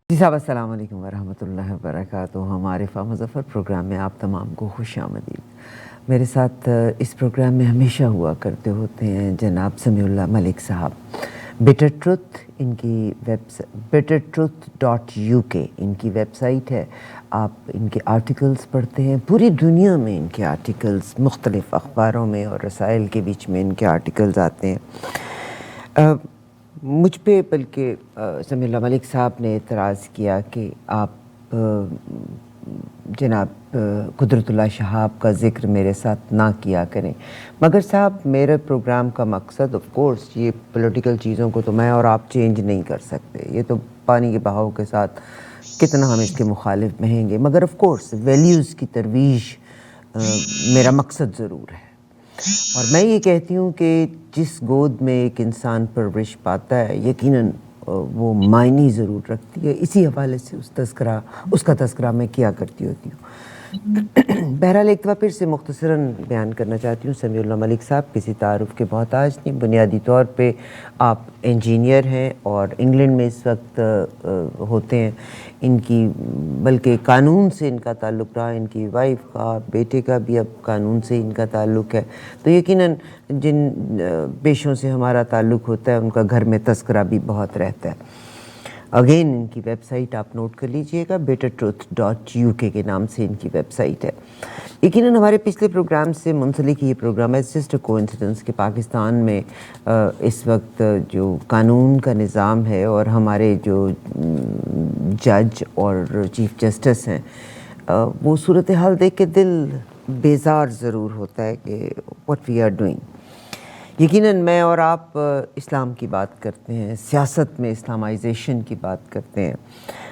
جی صاحب السلام علیکم ورحمۃ اللہ وبرکاتہ. ہمارے مظفر پروگرام میں آپ تمام کو خوش آمدید. میرے ساتھ اس پروگرام میں ہمیشہ ہوا کرتے ہوتے ہیں جناب سمیع اللہ ملک صاحب. بٹر ٹروتھ ان کی BitterTruth.UK ان کی ویب سائٹ ہے. آپ ان کے آرٹیکلز پڑھتے ہیں. پوری دنیا میں ان کے آرٹیکلز مختلف اخباروں میں اور رسائل کے بیچ میں ان کے آرٹیکلز آتے ہیں. مجھ پہ بلکہ سمیع اللہ ملک صاحب نے اعتراض کیا کہ آپ جناب قدرت اللہ شہاب کا ذکر میرے ساتھ نہ کیا کریں. مگر صاحب میرے پروگرام کا مقصد آف کورس یہ پولیٹیکل چیزوں کو تو میں اور آپ چینج نہیں کر سکتے. یہ تو پانی کے بہاؤ کے ساتھ کتنا ہم اس کے مخالف بہیں گے. مگر آف کورس ویلیوز کی ترویج میرا مقصد ضرور ہے. اور میں یہ کہتی ہوں کہ جس گود میں ایک انسان پرورش پاتا ہے یقیناً وہ معنی ضرور رکھتی ہے. اسی حوالے سے اس کا تذکرہ میں کیا کرتی ہوتی ہوں. بہرحال ایک دفعہ پھر سے مختصراً بیان کرنا چاہتی ہوں. سمیع اللہ ملک صاحب کسی تعارف کے محتاج نہیں. بنیادی طور پہ آپ انجینئر ہیں اور انگلینڈ میں اس وقت ہوتے ہیں. ان کی بلکہ قانون سے ان کا تعلق رہا. ان کی وائف کا بیٹے کا بھی اب قانون سے ان کا تعلق ہے. تو یقیناً جن پیشوں سے ہمارا تعلق ہوتا ہے ان کا گھر میں تذکرہ بھی بہت رہتا ہے. اگین ان کی ویب سائٹ آپ نوٹ کر لیجئے گا. BitterTruth.UK کے نام سے ان کی ویب سائٹ ہے. یقیناً ہمارے پچھلے پروگرام سے منسلک یہ پروگرام ہے. جسٹ اے کوانسیڈنس کہ پاکستان میں اس وقت جو قانون کا نظام ہے اور ہمارے جو جج اور چیف جسٹس ہیں وہ صورتحال دیکھ کے دل بیزار ضرور ہوتا ہے کہ واٹ وی آر ڈوئنگ. یقیناً میں اور آپ اسلام کی بات کرتے ہیں, سیاست میں اسلامائزیشن کی بات کرتے ہیں,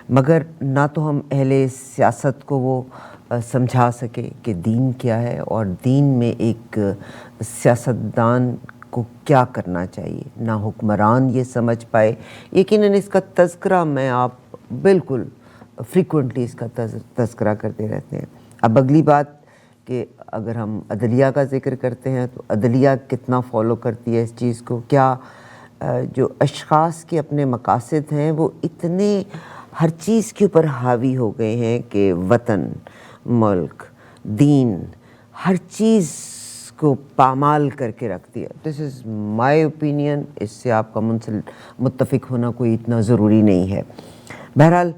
مگر نہ تو ہم اہل سیاست کو وہ سمجھا سکے کہ دین کیا ہے اور دین میں ایک سیاستدان کو کیا کرنا چاہیے, نہ حکمران یہ سمجھ پائے. یقیناً اس کا تذکرہ میں آپ بالکل فریکوینٹلی اس کا تذکرہ کرتے رہتے ہیں. اب اگلی بات کہ اگر ہم عدلیہ کا ذکر کرتے ہیں تو عدلیہ کتنا فالو کرتی ہے اس چیز کو. کیا جو اشخاص کے اپنے مقاصد ہیں وہ اتنے ہر چیز کے اوپر حاوی ہو گئے ہیں کہ وطن, ملک, دین, ہر چیز کو پامال کر کے رکھتی ہے. دس از مائی اوپینین. اس سے آپ کا متفق ہونا کوئی اتنا ضروری نہیں ہے. بہرحال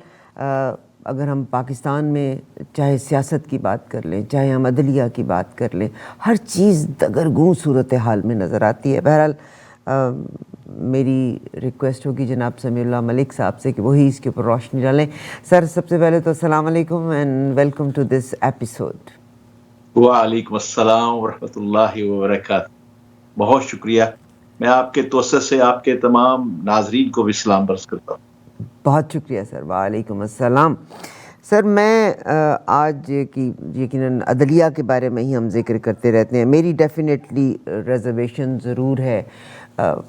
اگر ہم پاکستان میں چاہے سیاست کی بات کر لیں, چاہے ہم عدلیہ کی بات کر لیں, ہر چیز دگرگوں صورتحال میں نظر آتی ہے. بہرحال میری ریکویسٹ ہوگی جناب سمیع اللہ ملک صاحب سے کہ وہی اس کے اوپر روشنی ڈالیں. سر سب سے پہلے تو السلام علیکم and welcome to this episode. وعلیکم السلام ورحمۃ اللہ وبرکاتہ. بہت شکریہ. میں آپ کے توسط سے آپ کے تمام ناظرین کو بھی سلام برس کرتا ہوں. بہت شکریہ سر. وعلیکم السلام. سر میں آج کی یقیناً عدلیہ کے بارے میں ہی ہم ذکر کرتے رہتے ہیں. میری ڈیفینیٹلی ریزرویشن ضرور ہے.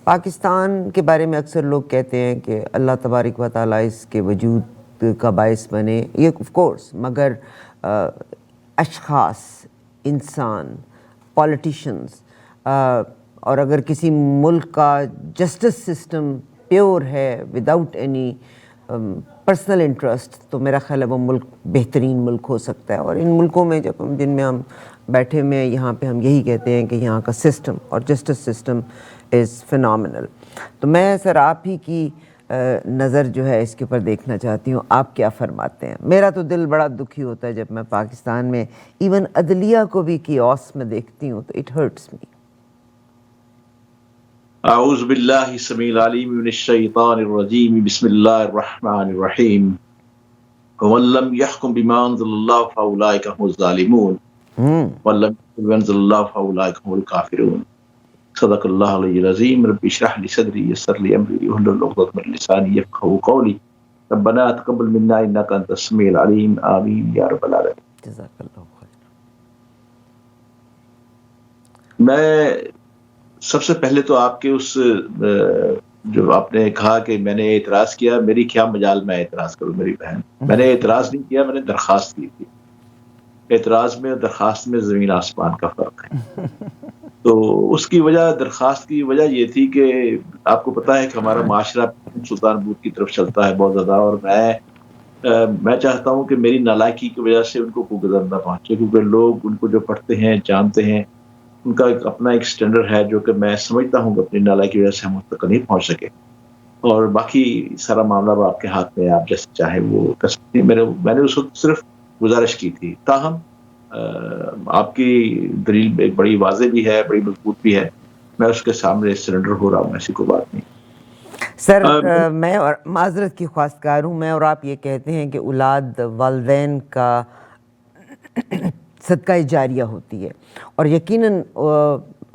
پاکستان کے بارے میں اکثر لوگ کہتے ہیں کہ اللہ تبارک و تعالیٰ اس کے وجود کا باعث بنے, یہ آف کورس, مگر اشخاص, انسان, پولیٹیشنز, اور اگر کسی ملک کا جسٹس سسٹم پیور ہے وداؤٹ اینی پرسنل انٹرسٹ تو میرا خیال ہے وہ ملک بہترین ملک ہو سکتا ہے. اور ان ملکوں میں جن میں ہم بیٹھے ہوئے ہیں یہاں پہ ہم یہی کہتے ہیں کہ یہاں کا سسٹم اور جسٹس سسٹم از فینامنل. تو میں سر آپ ہی کی نظر جو ہے اس کے اوپر دیکھنا چاہتی ہوں. آپ کیا فرماتے ہیں؟ میرا تو دل بڑا دکھی ہوتا ہے جب میں پاکستان میں ایون عدلیہ کو بھی کیوس میں دیکھتی ہوں تو اٹ ہرٹس می. اعوذ باللہ السمیع العلیم من الشیطان الرجیم. بسم اللہ الرحمن الرحیم. ومن لم يحكم بما انزل الله فاولئک هم الظالمون ومن لم يحكم بما انزل الله فاولئک هم الکافرون. صدق اللہ العلی العظیم. رب اشرح لي صدری یسر لي امری واحلل عقدۃ من لسانی یفقهوا قولی. ربنا تقبل منا انک انت السمیع العلیم. آمین یا رب العالمین. جزاک اللہ خیر. میں سب سے پہلے تو آپ کے اس جو آپ نے کہا کہ میں نے اعتراض کیا, میری کیا مجال میں اعتراض کروں میری بہن. میں نے اعتراض نہیں کیا, میں نے درخواست کی تھی. اعتراض میں اور درخواست میں زمین آسمان کا فرق ہے. تو اس کی وجہ, درخواست کی وجہ یہ تھی کہ آپ کو پتا ہے کہ ہمارا معاشرہ سلطان بود کی طرف چلتا ہے بہت زیادہ, اور میں میں چاہتا ہوں کہ میری نالائکی کی وجہ سے ان کو کوئی گزر نہ پہنچے، کیونکہ لوگ ان کو جو پڑھتے ہیں جانتے ہیں، ان کا ایک اپنا ایک سٹینڈرڈ ہے جو کہ میں سمجھتا ہوں کہ اپنی نالائکی کی وجہ سے ہم اس تک نہیں پہنچ سکے. اور باقی سارا معاملہ اب آپ کے ہاتھ میں ہے، آپ جیسے چاہیں وہ کر سکتے ہیں. میں نے اس وقت صرف گزارش کی تھی. تاہم آپ کی دلیل ایک بڑی واضح بھی ہے، بڑی مضبوط بھی ہے. میں اس کے سامنے سرنڈر ہو رہا ہوں، ایسی کوئی بات نہیں. سر میں اور معذرت کی خواستگار ہوں، میں اور آپ یہ کہتے ہیں کہ اولاد والدین کا صدقہ جاریہ ہوتی ہے، اور یقیناً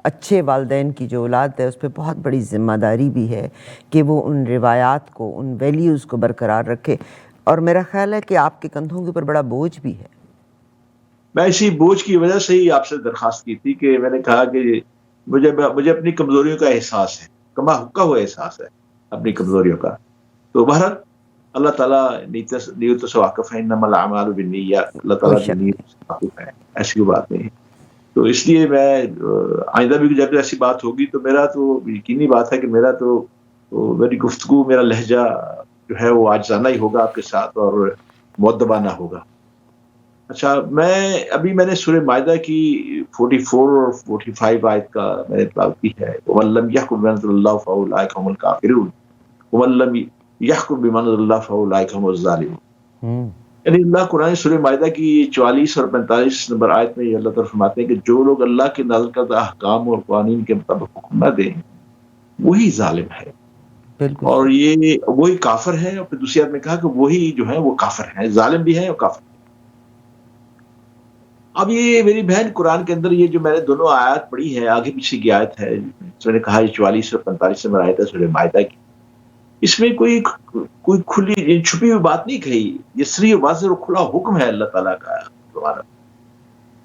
اچھے والدین کی جو اولاد ہے اس پہ بہت بڑی ذمہ داری بھی ہے کہ وہ ان روایات کو، ان ویلیوز کو برقرار رکھے، اور میرا خیال ہے کہ آپ کے کندھوں کے اوپر بڑا بوجھ بھی ہے. میں اسی بوجھ کی وجہ سے ہی آپ سے درخواست کی تھی کہ میں نے کہا کہ مجھے اپنی کمزوریوں کا احساس ہے، کما حقہ ہوا احساس ہے اپنی کمزوریوں کا. تو بہرحال اللہ تعالیٰ نیت سے واقف ہے، انما الاعمال بالنیات، اللہ کوئی تعالیٰ کی شک نیت سے واقف ہے، ایسی کوئی بات نہیں ہے. تو اس لیے میں آئندہ بھی جب ایسی بات ہوگی تو میرا تو یقینی بات ہے کہ میری گفتگو، میرا لہجہ جو ہے وہ عاجزانہ ہی ہوگا آپ کے ساتھ، اور مؤدبانہ ہوگا. اچھا، میں نے سورہ مائدہ کی 44 اور 45 آیت کا میں نے تلاوت کی ہے. وَمَن لَّمْ يَحْكُم بِمَا أَنزَلَ اللَّهُ فَأُولَٰئِكَ هُمُ الْكَافِرُونَ وَمَن لَّمْ يَحْكُم بِمَا أَنزَلَ اللَّهُ فَأُولَٰئِكَ هُمُ الظَّالِمُونَ. یعنی اللہ قرآن سورہ مائدہ کی 44 اور 45 نمبر آیت میں یہ اللہ تعالیٰ فرماتے ہیں کہ جو لوگ اللہ کے نازل کردہ احکام اور قوانین کے مطابق حکم نہ دیں وہی ظالم ہے، بالکل اور صحیح. یہ وہی کافر ہے. اور پھر دوسری آیت میں کہا کہ وہی جو ہے وہ کافر ہے، ظالم بھی ہے اور کافر. اب یہ میری بہن قرآن کے اندر یہ جو میں نے دونوں آیات پڑھی ہے، آگے پیچھے کی آیت ہے، میں نے کہا 44 اور 45 نمبر آیت ہے سورہ مائدہ کی. اس میں کوئی کھلی چھپی ہوئی بات نہیں کہی، یہ صریح واضح اور کھلا حکم ہے اللہ تعالیٰ کا تمہارا.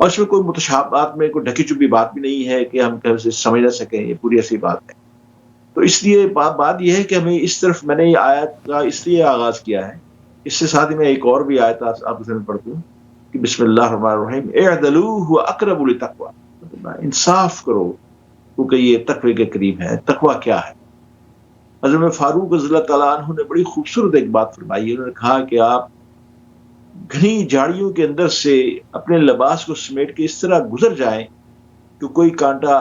اور اس میں کوئی متشابہات میں کوئی ڈھکی چھپی بات بھی نہیں ہے کہ ہم اسے سمجھ نہ سکیں. یہ پوری ایسی بات ہے. تو اس لیے بات یہ ہے کہ ہمیں اس طرف میں نے یہ آیت کا اس لیے آغاز کیا ہے. اس سے ساتھ ہی میں ایک اور بھی آیت آپ کے سامنے پڑھتا ہوں کہ بسم اللہ الرحمن الرحیم اعدلوا هو اقرب للتقوی، انصاف کرو کیونکہ یہ تقوی کے قریب ہے. تقوی کیا ہے؟ حضرت فاروق رضی اللہ تعالیٰ عنہ نے بڑی خوبصورت ایک بات فرمائی. انہوں نے کہا کہ آپ گھنی جھاڑیوں کے اندر سے اپنے لباس کو سمیٹ کے اس طرح گزر جائیں کہ کوئی کانٹا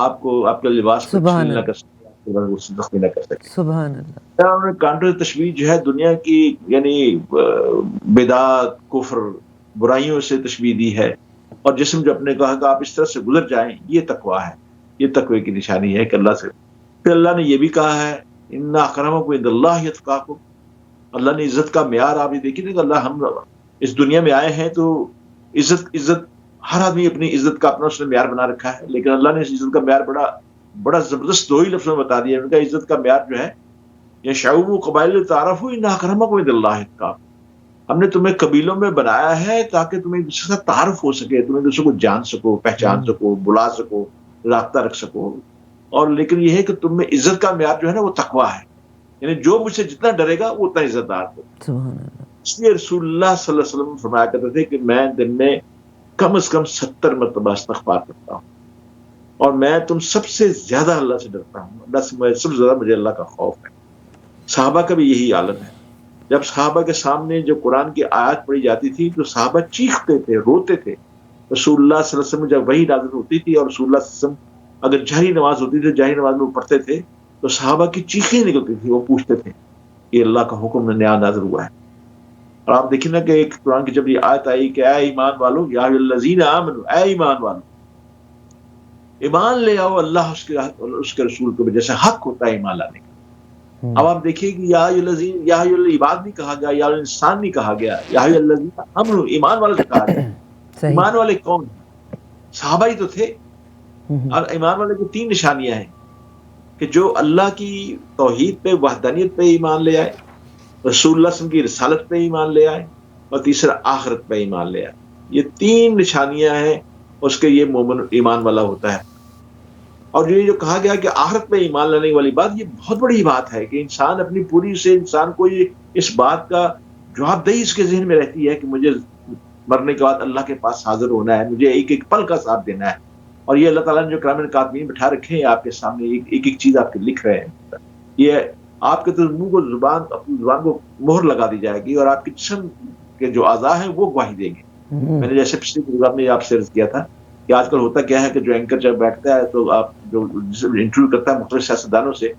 آپ کے لباس کو سبحان چھیل نہ کر اللہ، سکے، آپ کے بدن کو زخمی نہ کر سکے. سبحان اللہ. انہوں نے کانٹوں کی تشبیہ جو ہے دنیا کی یعنی بدعات، کفر، برائیوں سے تشبیہ دی ہے. اور جسم جو اپنے کہا کہ آپ اس طرح سے گزر جائیں، یہ تقویٰ ہے، یہ تقوی کی نشانی ہے کہ اللہ سے. پھر اللہ نے یہ بھی کہا ہے ان اکرمکم عند اللہ اتقاکم. اللہ نے عزت کا معیار آپ یہ دیکھیے کہ اللہ ہم اس دنیا میں آئے ہیں تو عزت ہر آدمی اپنی عزت کا اپنا اس نے معیار بنا رکھا ہے، لیکن اللہ نے اس عزت کا معیار بڑا زبردست 2 ہی لفظوں میں بتا دیا. ان کا عزت کا معیار جو ہے یہ شعوب و قبائل تعارفوا ان اکرمکم عند اللہ اتقاکم. ہم نے تمہیں قبیلوں میں بنایا ہے تاکہ تمہیں دوسرے کے ساتھ تعارف ہو سکے، تمہیں دوسرے کو جان سکو، پہچان سکو، بلا سکو، رابطہ رکھ سکو. اور لیکن یہ ہے کہ تم میں عزت کا معیار جو ہے نا وہ تقویٰ ہے. یعنی جو مجھ سے جتنا ڈرے گا وہ اتنا عزت دار ہو. سبحان اللہ. اس لیے رسول اللہ صلی اللہ علیہ وسلم فرمایا کرتے تھے کہ میں دن میں کم از کم 70 مرتبہ استغفار کرتا ہوں، اور میں تم سب سے زیادہ اللہ سے ڈرتا ہوں. اللہ سے سب سے زیادہ مجھے اللہ کا خوف ہے. صحابہ کا بھی یہی عالم ہے. جب صحابہ کے سامنے جو قرآن کی آیات پڑھی جاتی تھی تو صحابہ چیختے تھے، روتے تھے. رسول اللہ صلی اللہ علیہ وسلم جب وحی نازل ہوتی تھی اور رسول اللہ صلی اللہ علیہ وسلم اگر جہری نماز ہوتی تھی، جہری نماز میں وہ پڑھتے تھے تو صحابہ کی چیخیں نکلتی تھی. وہ پوچھتے تھے کہ اللہ کا حکم نیا نازل ہوا ہے. اور آپ دیکھیں نا کہ ایک قرآن کی جب یہ آیت آئی کہ اے ایمان والو یا الذین آمنو، اے ایمان والو ایمان لے آؤ اللہ اس کے رسول کو، جیسے حق ہوتا ہے ایمان لانے کا. اب آپ دیکھیے کہ یا العباد نہیں کہا گیا، یا انسان نہیں کہا گیا، یا الذین آمنو ایمان والے سے کہا گیا. ایمان والے کون ہیں؟ صحابہ ہی تو تھے. اور ایمان والے کی 3 نشانیاں ہیں کہ جو اللہ کی توحید پہ، وحدانیت پہ ایمان لے آئے، رسول اللہ صلی اللہ علیہ وسلم کی رسالت پہ ایمان لے آئے، اور تیسرا آخرت پہ ایمان لے آئے. یہ 3 نشانیاں ہیں اس کے، یہ مومن ایمان والا ہوتا ہے. اور یہ جو کہا گیا کہ آخرت پہ ایمان لانے والی بات، یہ بہت بڑی بات ہے کہ انسان اپنی پوری سے انسان کو اس بات کا جواب دہی اس کے ذہن میں رہتی ہے کہ مجھے مرنے کے بعد اللہ کے پاس حاضر ہونا ہے، مجھے ایک ایک پل کا ساتھ دینا ہے. اور یہ اللہ تعالیٰ نے جو کرام کاتبین بٹھا رکھے ہیں آپ کے سامنے، ایک ایک چیز آپ کے لکھ رہے ہیں. یہ آپ کے تو منہ کو اپنی زبان کو مہر لگا دی جائے گی، اور آپ کے جسم کے جو اعضاء ہیں وہ گواہی دیں گے. میں نے جیسے پچھلی پروگرام میں آپ سے عرض کیا تھا کہ آج کل ہوتا کیا ہے کہ جو اینکر جب بیٹھتا ہے تو آپ جو انٹرویو کرتا ہے مختلف سیاستدانوں سے،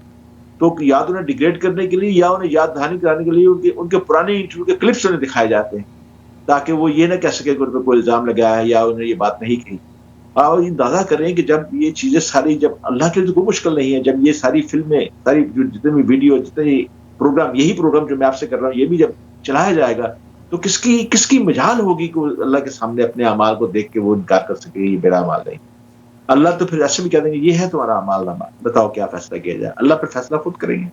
تو یا تو انہیں ڈیگریڈ کرنے کے لیے یا انہیں یاد دہانی کرانے کے لیے ان کے پرانے انٹرویو کے کلپس انہیں دکھائے جاتے ہیں، تاکہ وہ یہ نہ کہہ سکے کہ ان پہ کوئی الزام لگایا ہے یا انہیں یہ بات نہیں کہی. اور اندازہ کریں کہ جب یہ چیزیں ساری، جب اللہ کے لیے کوئی مشکل نہیں ہے، جب یہ ساری فلمیں، ساری جتنے بھی ویڈیو، جتنے بھی پروگرام، یہی پروگرام جو میں آپ سے کر رہا ہوں، یہ بھی جب چلایا جائے گا تو کس کی مجال ہوگی کہ اللہ کے سامنے اپنے اعمال کو دیکھ کے وہ انکار کر سکے یہ میرا اعمال نہیں. اللہ تو پھر ایسے بھی کہہ دیں گے یہ ہے تمہارا اعمال نامہ، بتاؤ کیا فیصلہ کیا جائے. اللہ پھر فیصلہ خود کریں گے.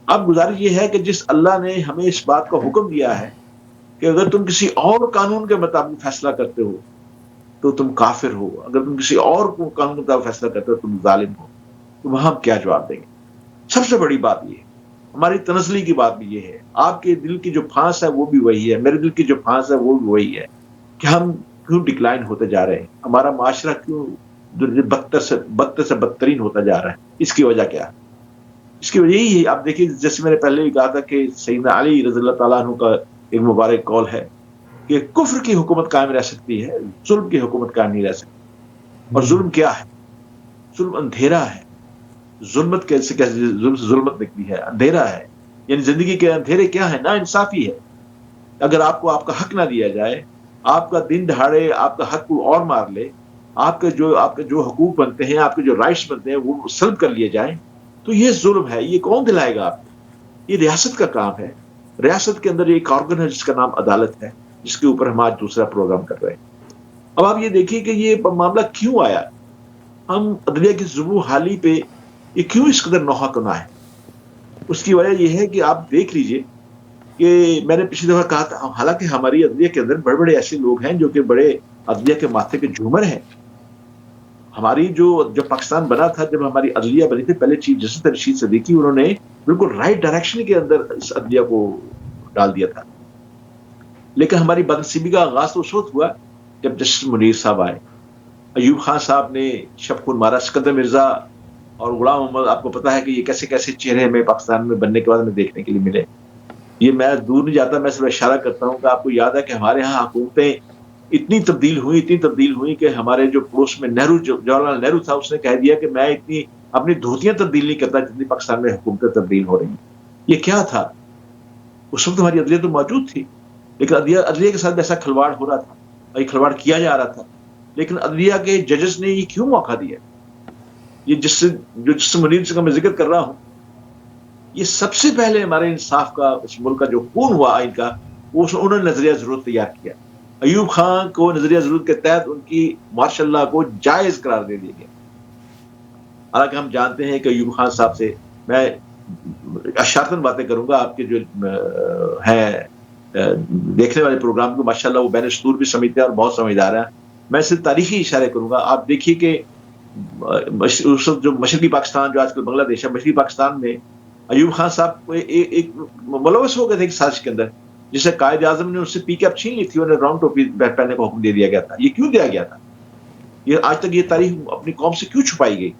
اب گزارش یہ ہے کہ جس اللہ نے ہمیں اس بات کا حکم دیا ہے کہ اگر تم کسی اور قانون کے مطابق فیصلہ کرتے ہو تو تم کافر ہو، اگر تم کسی اور قانون کے مطابق فیصلہ کرتے ہو تم ظالم ہو، تو وہاں ہم کیا جواب دیں گے؟ سب سے بڑی بات یہ ہے، ہماری تنزلی کی بات بھی یہ ہے. آپ کے دل کی جو پھانس ہے وہ بھی وہی ہے، میرے دل کی جو پھانس ہے وہ بھی وہی ہے کہ ہم کیوں ڈکلائن ہوتے جا رہے ہیں، ہمارا معاشرہ کیوں بدتر سے بدترین ہوتا جا رہا ہے. اس کی وجہ کیا ہے؟ اس کی وجہ یہی ہے، آپ دیکھیے جیسے میں نے پہلے بھی کہا تھا کہ سیدنا علی رضی اللہ تعالیٰ عنہ کا ایک مبارک قول ہے کہ کفر کی حکومت قائم رہ سکتی ہے، ظلم کی حکومت قائم نہیں رہ سکتی. اور ظلم کیا ہے؟ ظلم اندھیرا ہے. ظلمت کیسے ظلمت نکلی ہے؟ اندھیرا ہے. یعنی زندگی کے اندھیرے کیا ہے؟ نا انصافی ہے. اگر آپ کو آپ کا حق نہ دیا جائے، آپ کا دن دہاڑے آپ کا حق کو اور مار لے، آپ کے جو حقوق بنتے ہیں، آپ کے جو رائٹس بنتے ہیں وہ سلب کر لیے جائیں، تو یہ ظلم ہے. یہ کون دلائے گا آپ کو؟ یہ ریاست کا کام ہے. ریاست کے اندر ایک آرگن ہے جس کا نام عدالت ہے، جس کے اوپر ہم آج دوسرا پروگرام کر رہے ہیں. اب آپ یہ دیکھیے کہ یہ معاملہ کیوں آیا. ہم عدلیہ کی ضبو حالی پہ یہ کیوں اس قدر نوحہ کنا ہے؟ اس کی وجہ یہ ہے کہ آپ دیکھ لیجئے کہ میں نے پچھلی دفعہ کہا تھا، حالانکہ ہماری عدلیہ کے اندر بڑے بڑے ایسے لوگ ہیں جو کہ بڑے عدلیہ کے ماتھے کے جھومر ہیں. ہماری جب پاکستان بنا تھا، جب ہماری عدلیہ بنی تھی، پہلے چیف جسٹس رشید صدیقی، انہوں نے بالکل رائٹ ڈائریکشن کے اندر اس عدلیہ کو ڈال دیا تھا. لیکن ہماری بدنصیبی کا آغاز تو اس وقت ہوا جب جسٹس منیر صاحب آئے. ایوب خان صاحب نے شب خون مارا. سکندر مرزا اور غلام محمد، آپ کو پتا ہے کہ یہ کیسے کیسے چہرے ہمیں پاکستان میں بننے کے بعد میں دیکھنے کے لیے ملے. یہ میں دور نہیں جاتا، میں صرف اشارہ کرتا ہوں کہ آپ کو یاد ہے کہ ہمارے ہاں حکومتیں اتنی تبدیل ہوئی کہ ہمارے جو پڑوس میں جواہر لال نہرو تھا، اس نے کہہ دیا کہ میں اتنی اپنی دھوتیاں تبدیل نہیں کرتا جتنی پاکستان میں حکومتیں تبدیل ہو رہی ہیں. یہ کیا تھا؟ اس وقت ہماری عدلیہ تو موجود تھی، لیکن عدلیہ کے ساتھ ایسا کھلواڑ ہو رہا تھا اور یہ کھلواڑ کیا جا رہا تھا. لیکن عدلیہ کے ججز نے یہ کیوں موقع دیا؟ یہ جس منیر کا میں ذکر کر رہا ہوں، یہ سب سے پہلے ہمارے انصاف کا، اس ملک کا جو خون ہوا آئین کا، انہوں نے نظریہ ضرورت تیار کیا. ایوب خان کو نظریہ ضرورت کے تحت ان کی ماشاء اللہ کو جائز قرار دے دیا گیا. حالانکہ ہم جانتے ہیں کہ ایوب خان صاحب سے میں اشارتاً باتیں کروں گا، آپ کے جو ہیں دیکھنے والے پروگرام کو ماشاء اللہ وہ بین السطور بھی سمجھتے ہیں اور بہت سمجھدار ہیں. میں صرف تاریخی اشارے کروں گا. آپ دیکھیے کہ اس وقت جو مشرقی پاکستان، جو آج کل بنگلہ دیش ہے، مشرقی پاکستان میں ایوب خان صاحب کو ایک ملوث ہو گئے تھے ایک سازش کے اندر، جسے قائد اعظم نے اس سے پی کے اپ چھین لی تھی، انہیں راؤنڈ ٹوپی پہننے کا حکم دے دیا گیا تھا. یہ کیوں دیا گیا تھا؟ یہ آج تک یہ تاریخ اپنی قوم سے کیوں چھپائی گئی؟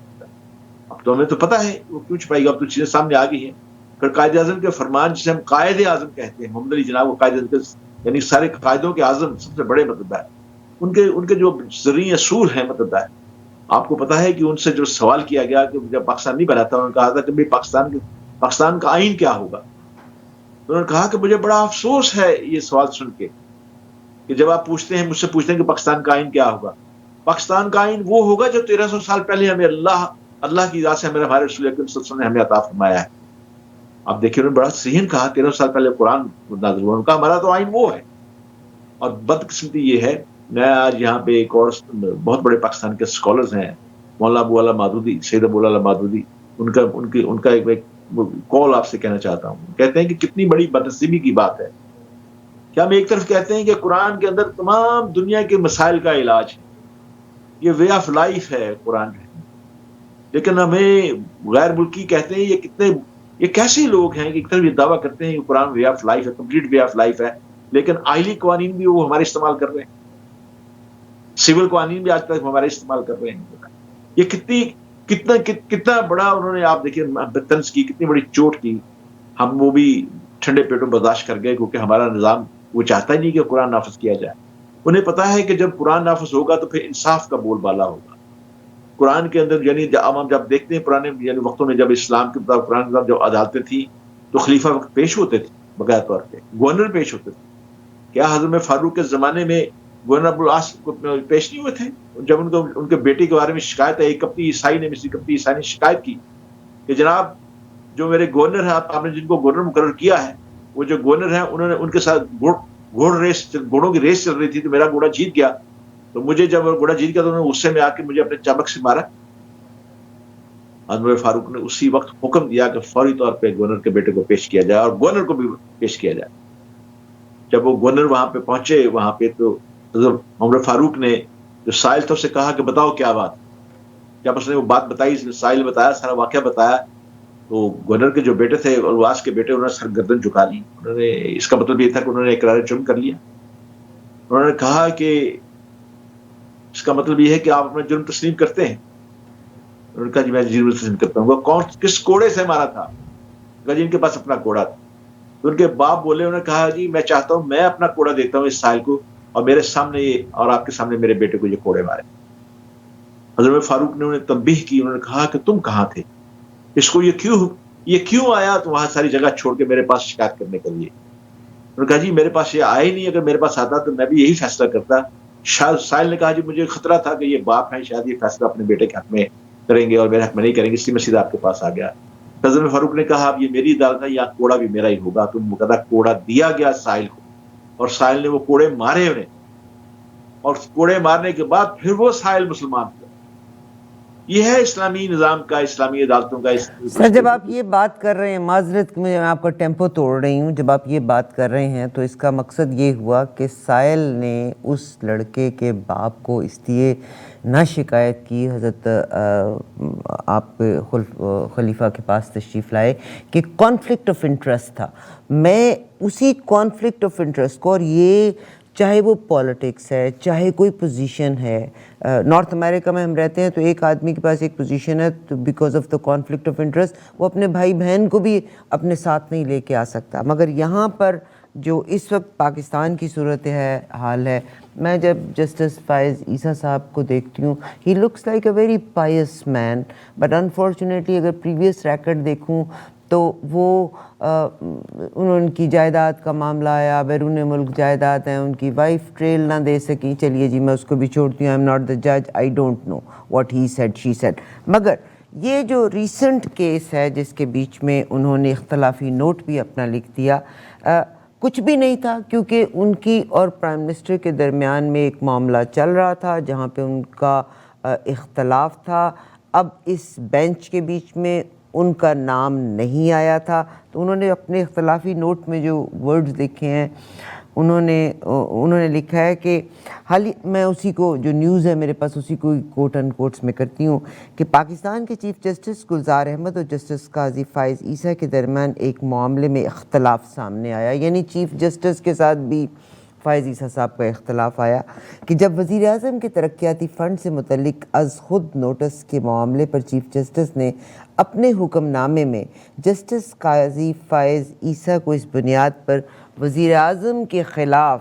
اب تو ہمیں تو پتا ہے وہ کیوں چھپائی گئی، اب تو چیزیں سامنے آ گئی ہیں. پھر قائد اعظم کے فرمان، جسے ہم قائد اعظم کہتے ہیں، محمد علی جناح وہ قائد اعظم، یعنی سارے قائدوں کے اعظم، سب سے بڑے مطلب ہے، ان کے جو زرعی اصول ہیں مطلب ہے. آپ کو پتا ہے کہ ان سے جو سوال کیا گیا کہ جب پاکستان نہیں بنا تھا، انہوں نے کہا تھا کہ پاکستان کا آئین کیا ہوگا. انہوں نے کہا کہ مجھے بڑا افسوس ہے یہ سوال سن کے کہ جب آپ مجھ سے پوچھتے ہیں کہ پاکستان کا آئین کیا ہوگا. پاکستان کا آئین وہ ہوگا جو 1300 سال پہلے ہمیں اللہ کی ذات سے ہمارے رسول اکرم صلی اللہ علیہ وسلم نے ہمیں عطا فرمایا ہے. آپ دیکھیں انہوں نے بڑا صحیح کہا، 1300 سال پہلے قرآن نازل ہوا، ان کا ہمارا تو آئین وہ ہے. اور بدقسمتی یہ ہے، میں آج یہاں پہ ایک اور بہت بڑے پاکستان کے اسکالرز ہیں، مولانا ابو اعلیٰ مودودی، سید ابو اعلیٰ مودودی، ان کا ایک کال آپ سے کہنا چاہتا ہوں. کہتے ہیں کہ کتنی بڑی بدنصیبی کی بات ہے کہ ہم ایک طرف کہتے ہیں کہ قرآن کے اندر تمام دنیا کے مسائل کا علاج ہے، یہ وے آف لائف ہے قرآن ہے، لیکن ہمیں غیر ملکی کہتے ہیں یہ کیسے لوگ ہیں کہ ایک طرف یہ دعویٰ کرتے ہیں کہ قرآن وے آف لائف ہے، کمپلیٹ وے آف لائف ہے، لیکن آئلی قوانین بھی وہ ہمارے استعمال کر رہے ہیں، سول قوانین بھی آج تک ہمارے استعمال کر رہے ہیں. یہ کتنی کتنا بڑا انہوں نے آپ دیکھیں طنز کی، کتنی بڑی چوٹ کی. ہم وہ بھی ٹھنڈے پیٹوں برداشت کر گئے کیونکہ ہمارا نظام وہ چاہتا ہی نہیں کہ قرآن نافذ کیا جائے. انہیں پتا ہے کہ جب قرآن نافذ ہوگا تو پھر انصاف کا بول بالا ہوگا. قرآن کے اندر یعنی ہم جب دیکھتے ہیں پرانے یعنی وقتوں میں جب اسلام کے مطابق قرآن کے مطابق جب عدالتیں تھیں تو خلیفہ وقت پیش ہوتے تھے، بغیر طور پہ گورنر پیش ہوتے تھے. کیا حضرت فاروق کے زمانے میں گورنر ابوالعاص پیش نہیں ہوئے تھے؟ جب ان کے بیٹے کے بارے میں شکایت ہے، ایک کپتی عیسائی نے مصری کپتی عیسائی نے شکایت کی کہ جناب جو میرے گورنر ہیں آپ نے جن کو گورنر مقرر کیا ہے، وہ جو گورنر ہیں انہوں نے ان کے ساتھ گھوڑوں کی ریس چل رہی تھی تو میرا گھوڑا جیت گیا. تو مجھے جب گھوڑا جیت گیا تو انہوں نے غصے میں آ کے مجھے اپنے چابک سے مارا. حضرت فاروق نے اسی وقت حکم دیا کہ فوری طور پہ گورنر کے بیٹے کو پیش کیا جائے اور گورنر کو بھی پیش کیا جائے. جب وہ گورنر وہاں پہ پہنچے وہاں پہ تو حضرت عمر فاروق نے جو سائل تھا اس سے کہا کہ بتاؤ کیا بات. جب اس نے وہ بات بتائی، سائل بتایا، سارا واقعہ بتایا، تو گورنر کے جو بیٹے تھے الواس کے بیٹے، انہوں نے سر گردن جھکا لی. انہوں نے اس کا مطلب یہ تھا کہ انہوں نے اقرار جرم کر لیا. انہوں نے کہا کہ اس کا مطلب یہ ہے کہ آپ اپنا جرم تسلیم کرتے ہیں. انہوں نے کہا جی میں جرم تسلیم کرتا ہوں. کون کس کوڑے سے مارا تھا؟ کہا جی ان کے پاس اپنا کوڑا تھا. تو ان کے باپ بولے، انہوں نے کہا جی میں چاہتا ہوں میں اپنا کوڑا دیتا ہوں اس سائل کو اور میرے سامنے اور آپ کے سامنے میرے بیٹے کو یہ کوڑے مارے. حضرت فاروق نے انہیں تنبیہ کی. انہوں نے کہا کہ تم کہاں تھے؟ اس کو یہ کیوں آیا تو وہاں ساری جگہ چھوڑ کے میرے پاس شکایت کرنے کے لیے؟ انہوں نے کہا جی میرے پاس یہ آیا ہی نہیں. اگر میرے پاس آتا تو میں بھی یہی فیصلہ کرتا. شاید سائل نے کہا جی مجھے خطرہ تھا کہ یہ باپ ہیں، شاید یہ فیصلہ اپنے بیٹے کے حق میں کریں گے اور میرے حق میں نہیں کریں گے، اس لیے میں سیدھا آپ کے پاس آ گیا. حضرت فاروق نے کہا اب یہ میری عدالت ہے، یہاں کوڑا بھی میرا ہی ہوگا. تو مقدہ کوڑا دیا گیا سائل کو اور سائل نے وہ کوڑے مارے انہیں، اور کوڑے مارنے کے بعد پھر وہ سائل مسلمان ہوا. یہ ہے اسلامی نظام کا، اسلامی عدالتوں کا. سر جب آپ یہ بات کر رہے ہیں، معذرت میں آپ کا ٹیمپو توڑ رہی ہوں، جب آپ یہ بات کر رہے ہیں تو اس کا مقصد یہ ہوا کہ سائل نے اس لڑکے کے باپ کو اس لیے نہ شکایت کی، حضرت آپ خلیفہ کے پاس تشریف لائے، کہ کانفلکٹ آف انٹرسٹ تھا. میں اسی کانفلکٹ آف انٹرسٹ کو، اور یہ چاہے وہ پالیٹکس ہے، چاہے کوئی پوزیشن ہے، نارتھ امریکہ میں ہم رہتے ہیں تو ایک آدمی کے پاس ایک پوزیشن ہے تو because of the conflict of interest وہ اپنے بھائی بہن کو بھی اپنے ساتھ نہیں لے کے آ سکتا. مگر یہاں پر جو اس وقت پاکستان کی صورت حال ہے، میں جب جسٹس فائز عیسیٰ صاحب کو دیکھتی ہوں، he looks like a very pious man, but unfortunately اگر پریویس ریکارڈ دیکھوں تو وہ ان کی جائیداد کا معاملہ آیا، بیرون ملک جائیداد ہیں، ان کی وائف ٹریل نہ دے سکی. چلیے جی میں اس کو بھی چھوڑتی ہوں، آئی ایم ناٹ دا جج، I don't know what he said she said. مگر یہ جو ریسنٹ کیس ہے جس کے بیچ میں انہوں نے اختلافی نوٹ بھی اپنا لکھ دیا، کچھ بھی نہیں تھا کیونکہ ان کی اور پرائم منسٹر کے درمیان میں ایک معاملہ چل رہا تھا جہاں پہ ان کا اختلاف تھا. اب اس بینچ کے بیچ میں ان کا نام نہیں آیا تھا تو انہوں نے اپنے اختلافی نوٹ میں جو ورڈز لکھے ہیں انہوں نے لکھا ہے کہ میں اسی کو جو نیوز ہے میرے پاس اسی کو کوٹ ان کوٹس میں کرتی ہوں کہ پاکستان کے چیف جسٹس گلزار احمد اور جسٹس قاضی فائز عیسیٰ کے درمیان ایک معاملے میں اختلاف سامنے آیا. یعنی چیف جسٹس کے ساتھ بھی فائز عیسیٰ صاحب کا اختلاف آیا کہ جب وزیر اعظم کے ترقیاتی فنڈ سے متعلق از خود نوٹس کے معاملے پر چیف جسٹس نے اپنے حکم نامے میں جسٹس قاضی فائز عیسیٰ کو اس بنیاد پر وزیر اعظم کے خلاف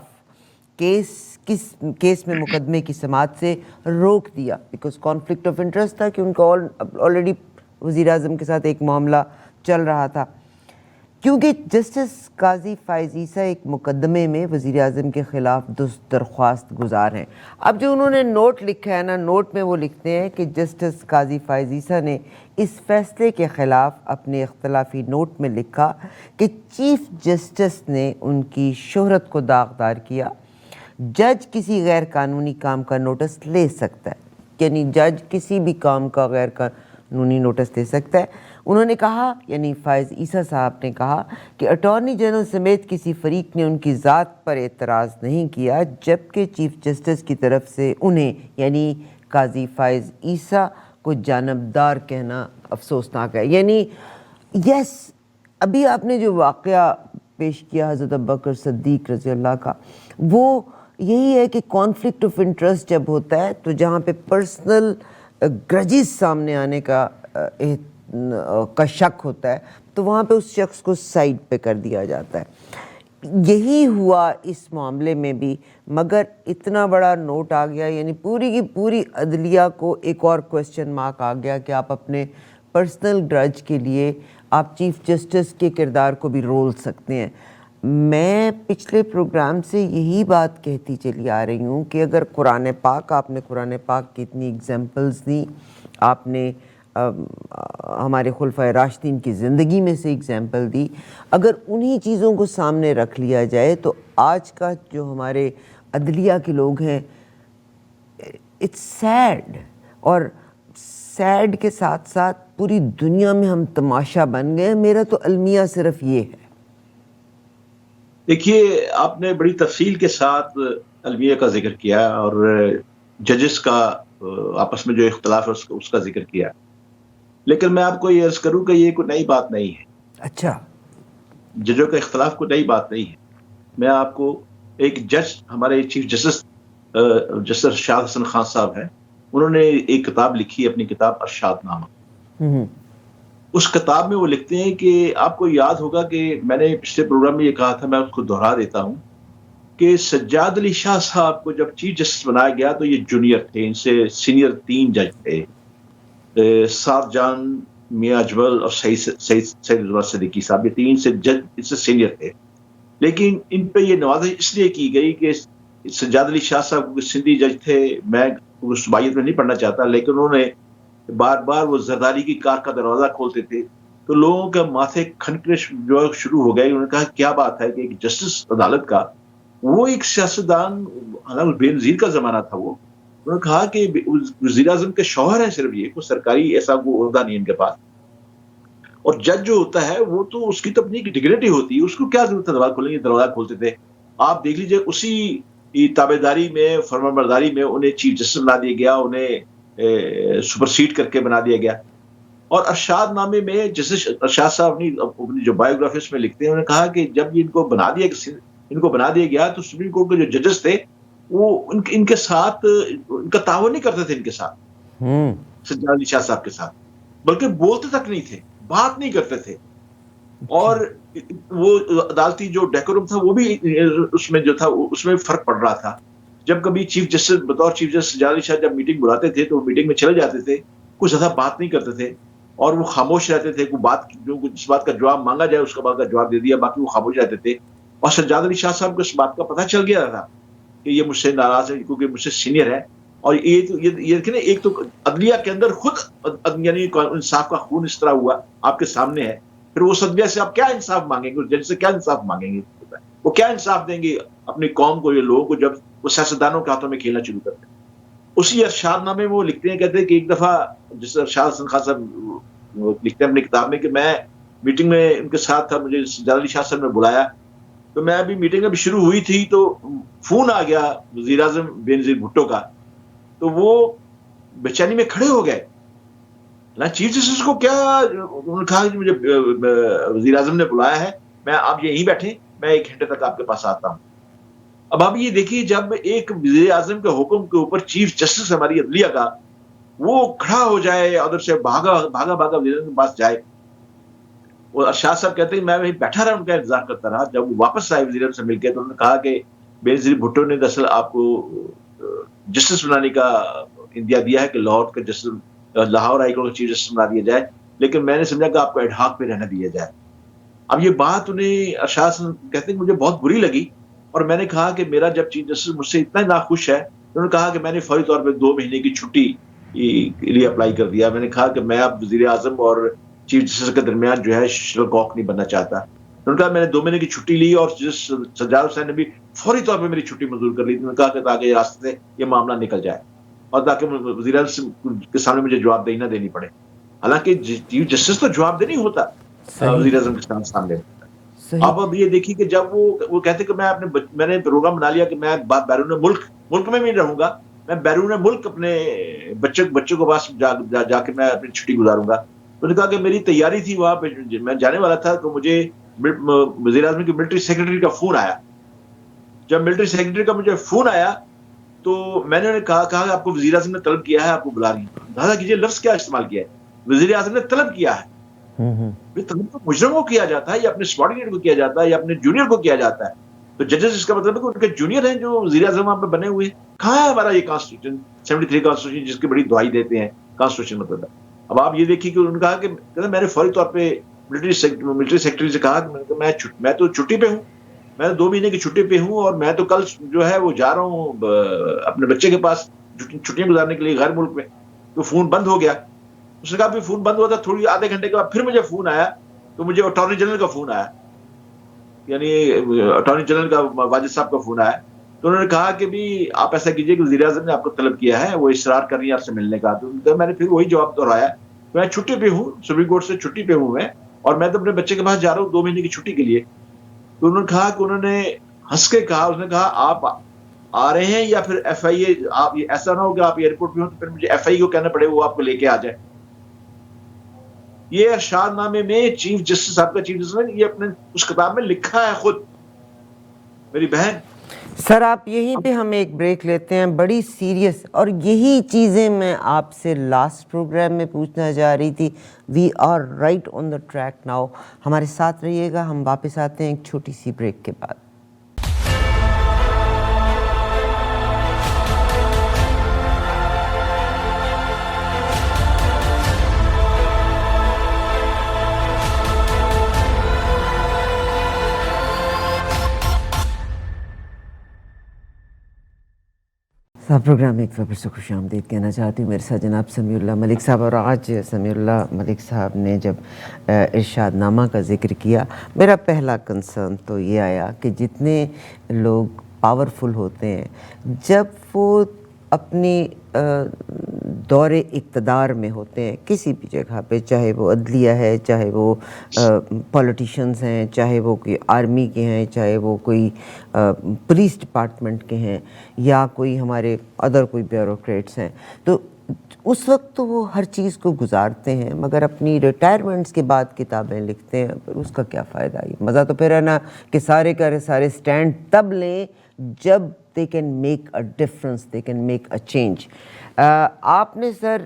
کیس میں مقدمے کی سماعت سے روک دیا، بیکاز کانفلکٹ آف انٹرسٹ تھا کہ ان کا آلریڈی وزیر اعظم کے ساتھ ایک معاملہ چل رہا تھا. کیونکہ جسٹس قاضی فائز عیسیٰ ایک مقدمے میں وزیر اعظم کے خلاف درخواست گزار ہیں. اب جو انہوں نے نوٹ لکھا ہے نا، نوٹ میں وہ لکھتے ہیں کہ جسٹس قاضی فائز عیسیٰ نے اس فیصلے کے خلاف اپنے اختلافی نوٹ میں لکھا کہ چیف جسٹس نے ان کی شہرت کو داغدار کیا. جج کسی غیر قانونی کام کا نوٹس لے سکتا ہے، یعنی جج کسی بھی کام کا غیر قانونی نوٹس لے سکتا ہے. انہوں نے کہا، یعنی فائز عیسیٰ صاحب نے کہا کہ اٹارنی جنرل سمیت کسی فریق نے ان کی ذات پر اعتراض نہیں کیا، جبکہ چیف جسٹس کی طرف سے انہیں یعنی قاضی فائز عیسیٰ کو جانبدار کہنا افسوسناک ہے. یعنی یس، ابھی آپ نے جو واقعہ پیش کیا حضرت ابوبکر صدیق رضی اللہ کا، وہ یہی ہے کہ کانفلکٹ آف انٹرسٹ جب ہوتا ہے تو جہاں پہ پرسنل گرجز سامنے آنے کا شک ہوتا ہے تو وہاں پہ اس شخص کو سائڈ پہ کر دیا جاتا ہے. یہی ہوا اس معاملے میں بھی, مگر اتنا بڑا نوٹ آ گیا, یعنی پوری کی پوری عدلیہ کو ایک اور کویسچن مارک آ گیا کہ آپ اپنے پرسنل گرج کے لیے آپ چیف جسٹس کے کردار کو بھی رول سکتے ہیں. میں پچھلے پروگرام سے یہی بات کہتی چلی آ رہی ہوں کہ اگر قرآن پاک, آپ نے قرآن پاک کی اتنی ایگزامپلز دیں, آپ نے ہمارے خلفائے راشدین کی زندگی میں سے ایگزامپل دی, اگر انہی چیزوں کو سامنے رکھ لیا جائے تو آج کا جو ہمارے عدلیہ کے لوگ ہیں, اٹس سیڈ, اور سیڈ کے ساتھ ساتھ پوری دنیا میں ہم تماشا بن گئے. میرا تو المیہ صرف یہ ہے. دیکھیے, آپ نے بڑی تفصیل کے ساتھ المیہ کا ذکر کیا اور ججز کا آپس میں جو اختلاف ہے اس کا ذکر کیا, لیکن میں آپ کو یہ عرض کروں کہ یہ کوئی نئی بات نہیں ہے. اچھا, ججوں کا اختلاف کوئی نئی بات نہیں ہے. میں آپ کو ایک جج, ہمارے چیف جسٹس جسٹس ارشاد حسن خان صاحب ہیں, انہوں نے ایک کتاب لکھی, اپنی کتاب ارشاد نامہ. اس کتاب میں وہ لکھتے ہیں کہ آپ کو یاد ہوگا کہ میں نے پچھلے پروگرام میں یہ کہا تھا, میں اس کو دہرا دیتا ہوں کہ سجاد علی شاہ صاحب کو جب چیف جسٹس بنایا گیا تو یہ جونیئر تھے, ان سے سینئر 3 جج تھے, سعد جان, میاں اجمل اور سعید عمر صدیقی صاحب. یہ 3 سے جج ان سے سینئر تھے, لیکن ان پہ یہ نوازش اس لیے کی گئی کہ سجاد علی شاہ صاحب سندھی جج تھے. میں صوبائیت میں نہیں پڑھنا چاہتا, لیکن انہوں نے بار بار وہ زرداری کی کار کا دروازہ کھولتے تھے تو لوگوں کے ماتھے کھنکنے جو شروع ہو گئے. انہوں نے کہا کیا بات ہے کہ ایک جسٹس عدالت کا, وہ ایک سیاستدان, بے نظیر کا زمانہ تھا وہ, انہوں نے کہا کہ وزیر اعظم کے شوہر ہیں صرف, یہ کوئی سرکاری ایسا وہ عہدہ نہیں ان کے پاس, اور جج جو ہوتا ہے وہ تو اس کی تو اپنی ڈگنیٹی ہوتی ہے, اس کو کیا ضرورت ہے دروازہ کھولنے کی. دروازہ کھولتے تھے. آپ دیکھ لیجئے اسی تابعداری میں, فرمانبرداری میں انہیں چیف جسٹس بنا دیا گیا, انہیں سپرسیڈ کر کے بنا دیا گیا. اور ارشاد نامے میں جسٹس ارشاد صاحب اپنی جو بایوگرافیز میں لکھتے ہیں, انہوں نے کہا کہ جب ان کو بنا دیا گیا تو سپریم کورٹ کے جو ججز تھے وہ ان کے ساتھ ان کا تعاون نہیں کرتے تھے, ان کے ساتھ سجاد علی شاہ صاحب کے ساتھ, بلکہ بولتے تک نہیں تھے, بات نہیں کرتے تھے. اور وہ عدالتی جو ڈیکورم تھا وہ بھی اس میں جو تھا اس میں فرق پڑ رہا تھا. جب کبھی چیف جسٹس بطور چیف جسٹس سجاد علی شاہ جب میٹنگ بلاتے تھے تو وہ میٹنگ میں چلے جاتے تھے, کچھ زیادہ بات نہیں کرتے تھے اور وہ خاموش رہتے تھے. کوئی بات جو جس بات کا جواب مانگا جائے اس کا بات کا جواب دے دیا, باقی وہ خاموش رہتے تھے. اور سجاد علی شاہ صاحب کو اس بات کا پتہ چل گیا تھا کہ یہ مجھ سے ناراض ہے کیونکہ مجھ سے سینئر ہے. اور یہ دیکھیں نا, ایک تو عدلیہ کے اندر خود یعنی انصاف کا خون اس طرح ہوا آپ کے سامنے ہے, پھر وہ عدلیہ سے آپ کیا انصاف مانگیں گے, اس جج سے کیا انصاف مانگیں گے, وہ کیا انصاف دیں گے اپنی قوم کو, یہ لوگوں کو, جب وہ سیاستدانوں کے ہاتھوں میں کھیلنا شروع کرتے ہیں. اسی ارشاد نامے میں وہ لکھتے ہیں, کہتے ہیں کہ ایک دفعہ جس ارشاد حسن خان صاحب لکھتے ہیں اپنی کتاب میں کہ میں میٹنگ میں ان کے ساتھ تھا, مجھے سجاد علی شاہ صاحب نے بلایا, تو میں ابھی میٹنگ ابھی شروع ہوئی تھی تو فون آ گیا وزیر اعظم بے نظیر بھٹو کا, تو وہ بے چینی میں کھڑے ہو گئے. چیف جسٹس کو کیا, انہوں نے کہا کہ مجھے وزیر اعظم نے بلایا ہے, میں آپ یہیں بیٹھیں, میں 1 گھنٹے تک آپ کے پاس آتا ہوں. اب آپ یہ دیکھیے, جب ایک وزیر اعظم کے حکم کے اوپر چیف جسٹس ہماری عدلیہ کا وہ کھڑا ہو جائے, ادھر سے بھاگا وزیر اعظم کے پاس جائے, اور ارشاد صاحب کہتے ہیں میں وہیں بیٹھا رہا, ان کا انتظار کرتا رہا. جب وہ واپس آئے وزیر اعظم سے مل کے تو انہوں نے کہا کہ بے نظیر بھٹو نے دراصل آپ کو جسٹس بنانے کا اندیا دیا ہے کہ لاہور ہائی کورٹ کا چیف جسٹس بنا دیا جائے, لیکن میں نے سمجھا کہ آپ کو ایڈ ہاک پہ رہنے دیا جائے. اب یہ بات انہیں ارشاد کہتے ہیں مجھے بہت بری لگی, اور میں نے کہا کہ میرا جب چیف جسٹس مجھ سے اتنا ناخوش ہے, انہوں نے کہا کہ میں نے فوری طور پہ 2 مہینے کی چھٹی کے لیے اپلائی کر دیا. میں نے کہا کہ میں اب وزیر اعظم اور چیف جسٹس کے درمیان جو ہے شٹل کاک نہیں بننا چاہتا. انہوں نے کہا میں نے 2 مہینے کی چھٹی لی, اور سجاد حسین نے بھی فوری طور پہ میری چھٹی منظور کر لی. انہوں نے کہا کہ تاکہ راستے سے یہ معاملہ نکل جائے اور تاکہ وزیر اعظم کے سامنے مجھے جواب دہی نہ دینی پڑے. حالانکہ چیف جسٹس تو جواب دہی ہوتا وزیر اعظم کے سامنے. اب یہ دیکھیے کہ جب وہ کہتے کہ میں نے پروگرام بنا لیا کہ میں بیرون ملک میں بھی رہوں گا, میں بیرون ملک اپنے بچوں کے پاس جا کے میں اپنی چھٹی گزاروں گا. انہوں نے کہا کہ میری تیاری تھی وہاں پہ, میں جانے والا تھا, تو مجھے وزیر اعظم کی ملٹری سیکرٹری کا فون آیا. جب ملٹری سیکرٹری کا مجھے فون آیا تو میں نے کہا کہ آپ کو وزیر اعظم نے طلب کیا ہے, آپ کو بلا رہی ہیں. اندازہ کیجیے لفظ کیا استعمال کیا ہے, وزیر اعظم نے طلب کیا ہے. طلب تو مجرم کو کیا جاتا ہے, یا اپنے سبارڈینیٹ کو کیا جاتا ہے, یا اپنے جونیئر کو کیا جاتا ہے. تو ججز اس کا مطلب ہے کہ ان کے جونیئر ہیں جو وزیر اعظم وہاں پہ بنے ہوئے. کہاں ہے ہمارا یہ کانسٹیٹیوشن 73 کانسٹیٹیوشن جس کی بڑی دعائی دیتے ہیں کانسٹیٹیوشن مطلب ہے. اب آپ یہ دیکھیے کہ انہوں نے کہا کہ میں نے فوری طور پہ ملٹری سیکرٹری سے کہا کہ میں تو چھٹی پہ ہوں, میں 2 مہینے کی چھٹی پہ ہوں, اور میں تو کل جو ہے وہ جا رہا ہوں اپنے بچے کے پاس چھٹیاں گزارنے کے لیے غیر ملک میں. تو فون بند ہو گیا. اس نے کہا بھی فون بند ہوا تھا, تھوڑی آدھے گھنٹے کے بعد پھر مجھے فون آیا, تو مجھے اٹارنی جنرل کا فون آیا, یعنی اٹارنی جنرل کا واجد صاحب کا فون آیا. تو انہوں نے کہا کہ بھی آپ ایسا کیجئے کہ وزیر اعظم نے آپ کو طلب کیا ہے, وہ اصرار کر رہی ہے آپ سے ملنے کا. تو میں نے پھر وہی جواب دہرایا, میں چھٹی پہ ہوں, سپریم کورٹ سے چھٹی پہ ہوں میں, اور میں تو اپنے بچے کے پاس جا رہا ہوں 2 مہینے کی چھٹی کے لیے. تو انہوں نے کہا کہ انہوں نے ہنس کے کہا, اس نے کہا آپ آ رہے ہیں یا پھر ایف آئی اے, آپ ایسا نہ ہو کہ آپ ایئرپورٹ پہ ہوں تو پھر مجھے ایف آئی اے کو کہنا پڑے وہ آپ کو لے کے آ جائے. یہ ارشاد نامے میں چیف جسٹس صاحب کا, چیف جسٹس نے یہ اپنے اس کتاب میں لکھا ہے خود, میری بہن. سر آپ یہیں پہ ہم ایک بریک لیتے ہیں, بڑی سیریس, اور یہی چیزیں میں آپ سے لاسٹ پروگرام میں پوچھنا چاہ رہی تھی. We are right on the track now. ہمارے ساتھ رہیے گا, ہم واپس آتے ہیں ایک چھوٹی سی بریک کے بعد. پروگرام ایک بار سے خوش آمدید کہنا چاہتی ہوں. میرے ساتھ جناب سمیع اللہ ملک صاحب, اور آج سمیع اللہ ملک صاحب نے جب ارشاد نامہ کا ذکر کیا, میرا پہلا کنسرن تو یہ آیا کہ جتنے لوگ پاورفل ہوتے ہیں, جب وہ اپنی دور اقتدار میں ہوتے ہیں کسی بھی جگہ پہ, چاہے وہ عدلیہ ہے, چاہے وہ پولیٹیشنز ہیں, چاہے وہ کوئی آرمی کے ہیں, چاہے وہ کوئی پولیس ڈپارٹمنٹ کے ہیں, یا کوئی ہمارے ادر کوئی بیوروکریٹس ہیں, تو اس وقت تو وہ ہر چیز کو گزارتے ہیں, مگر اپنی ریٹائرمنٹس کے بعد کتابیں لکھتے ہیں. پھر اس کا کیا فائدہ؟ یہ مزہ تو پھر ہے نا کہ سارے کا سارے سٹینڈ تب لیں جب they can make a difference, they can make a change. آپ نے سر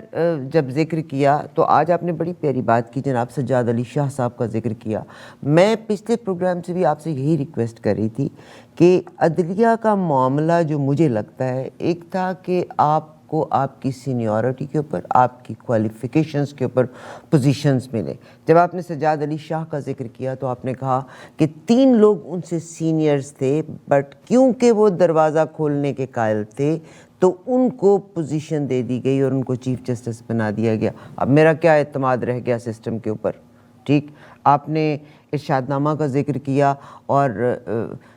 جب ذکر کیا تو آج آپ نے بڑی پیاری بات کی, جناب سجاد علی شاہ صاحب کا ذکر کیا. میں پچھلے پروگرام سے بھی آپ سے یہی ریکویسٹ کر رہی تھی کہ عدلیہ کا معاملہ جو مجھے لگتا ہے, ایک تھا کہ آپ کو آپ کی سینیورٹی کے اوپر, آپ کی کوالیفیکیشنز کے اوپر پوزیشنز ملے. جب آپ نے سجاد علی شاہ کا ذکر کیا تو آپ نے کہا کہ 3 لوگ ان سے سینئرز تھے, بٹ کیونکہ وہ دروازہ کھولنے کے قائل تھے تو ان کو پوزیشن دے دی گئی اور ان کو چیف جسٹس بنا دیا گیا. اب میرا کیا اعتماد رہ گیا سسٹم کے اوپر؟ ٹھیک, آپ نے ارشاد نامہ کا ذکر کیا, اور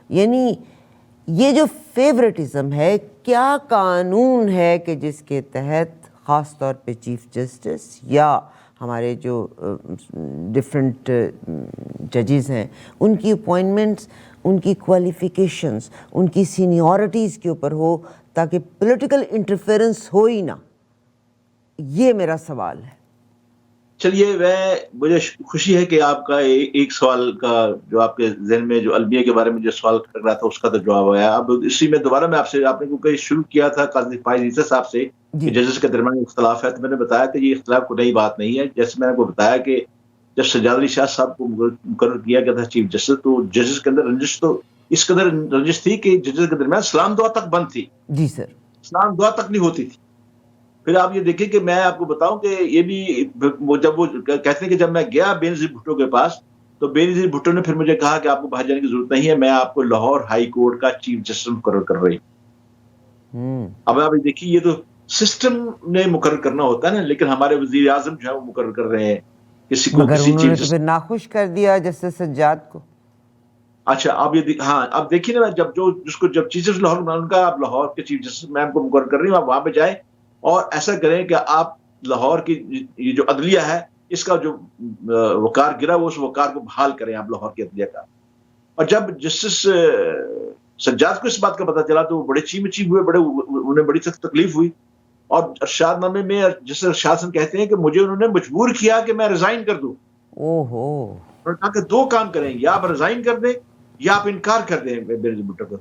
یعنی یہ جو فیورٹزم ہے, کیا قانون ہے کہ جس کے تحت خاص طور پہ چیف جسٹس یا ہمارے جو ڈفرینٹ ججز ہیں ان کی اپوائنٹمنٹس, ان کی کوالیفیکیشنز, ان کی سینیورٹیز کے اوپر ہو, تاکہ پولیٹیکل انٹرفیرنس ہو ہی نہ؟ یہ میرا سوال ہے. چلیے, مجھے خوشی ہے کہ آپ کا ایک سوال کا جو آپ کے ذہن میں جو المیہ کے بارے میں جو سوال کر رہا تھا اس کا تو جواب آیا. اب اسی میں دوبارہ میں آپ سے, آپ نے کیونکہ شروع کیا تھا قاضی فائز عیسیٰ صاحب سے کہ ججز کے درمیان اختلاف ہے, تو میں نے بتایا کہ یہ اختلاف کوئی نئی بات نہیں ہے. جیسے میں نے کو بتایا کہ جب سجاد علی شاہ صاحب کو مقرر کیا گیا تھا چیف جسٹس, تو ججز کے اندر رنجش تو اس قدر رنجش تھی کہ ججز کے درمیان سلام دعا تک بند تھی. جی سر, سلام دعا تک نہیں ہوتی تھی. پھر آپ یہ دیکھیں کہ میں آپ کو بتاؤں کہ یہ بھی جب وہ کہتے ہیں کہ جب میں گیا بے نظیر بھٹو کے پاس, تو بے نظیر بھٹو نے پھر مجھے کہا کہ آپ کو باہر جانے کی ضرورت نہیں ہے, میں آپ کو لاہور ہائی کورٹ کا چیف جسٹس مقرر کر رہی ہوں. اب آپ دیکھیے, یہ تو سسٹم نے مقرر کرنا ہوتا ہے نا, لیکن ہمارے وزیر اعظم جو ہے وہ مقرر کر رہے ہیں کسی کو, مگر کسی انہوں چیف نے تو پھر ناخوش کر دیا جسٹس سجاد کو. اچھا, اب یہ ہاں, اب دیکھیے نا, جب جب چیف جسٹس لاہور, ان کا آپ لاہور کے چیف جسٹس میں آپ کو مقرر کر رہی ہوں, آپ وہاں پہ جائیں اور ایسا کریں کہ آپ لاہور کی یہ جو عدلیہ ہے اس کا جو وقار گرا وہ اس وقار کو بحال کریں آپ لاہور کی عدلیہ کا. اور جب جسٹس سجاد کو اس بات کا پتہ چلا تو وہ بڑے چیخ ہوئے, انہیں بڑی سخت تکلیف ہوئی. اور ارشاد نامے میں جس ارشاد سے کہتے ہیں کہ مجھے انہوں نے مجبور کیا کہ میں ریزائن کر دوں. انہوں نے کہا کہ 2 کام کریں, یا آپ ریزائن کر دیں یا آپ انکار کر دیں بے نظیر بھٹو کو.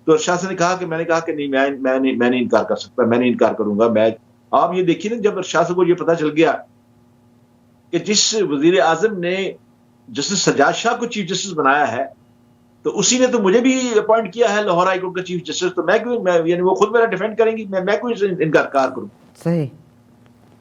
تو ارشاد صاحب نے کہا کہ میں نے کہا کہ نہیں میں نہیں انکار کر سکتا, میں نہیں انکار کروں گا. میں آپ یہ دیکھیے نا, جب ارشاد صاحب کو یہ پتا چل گیا کہ جس وزیر اعظم نے جسٹس سجاد شاہ کو چیف جسٹس بنایا ہے تو اسی نے تو مجھے بھی اپوائنٹ کیا ہے لاہور ہائی کورٹ کا چیف جسٹس, تو میں کیوں, یعنی وہ خود میرا ڈیفینڈ کریں گی, میں کوئی انکار کروں. صحیح.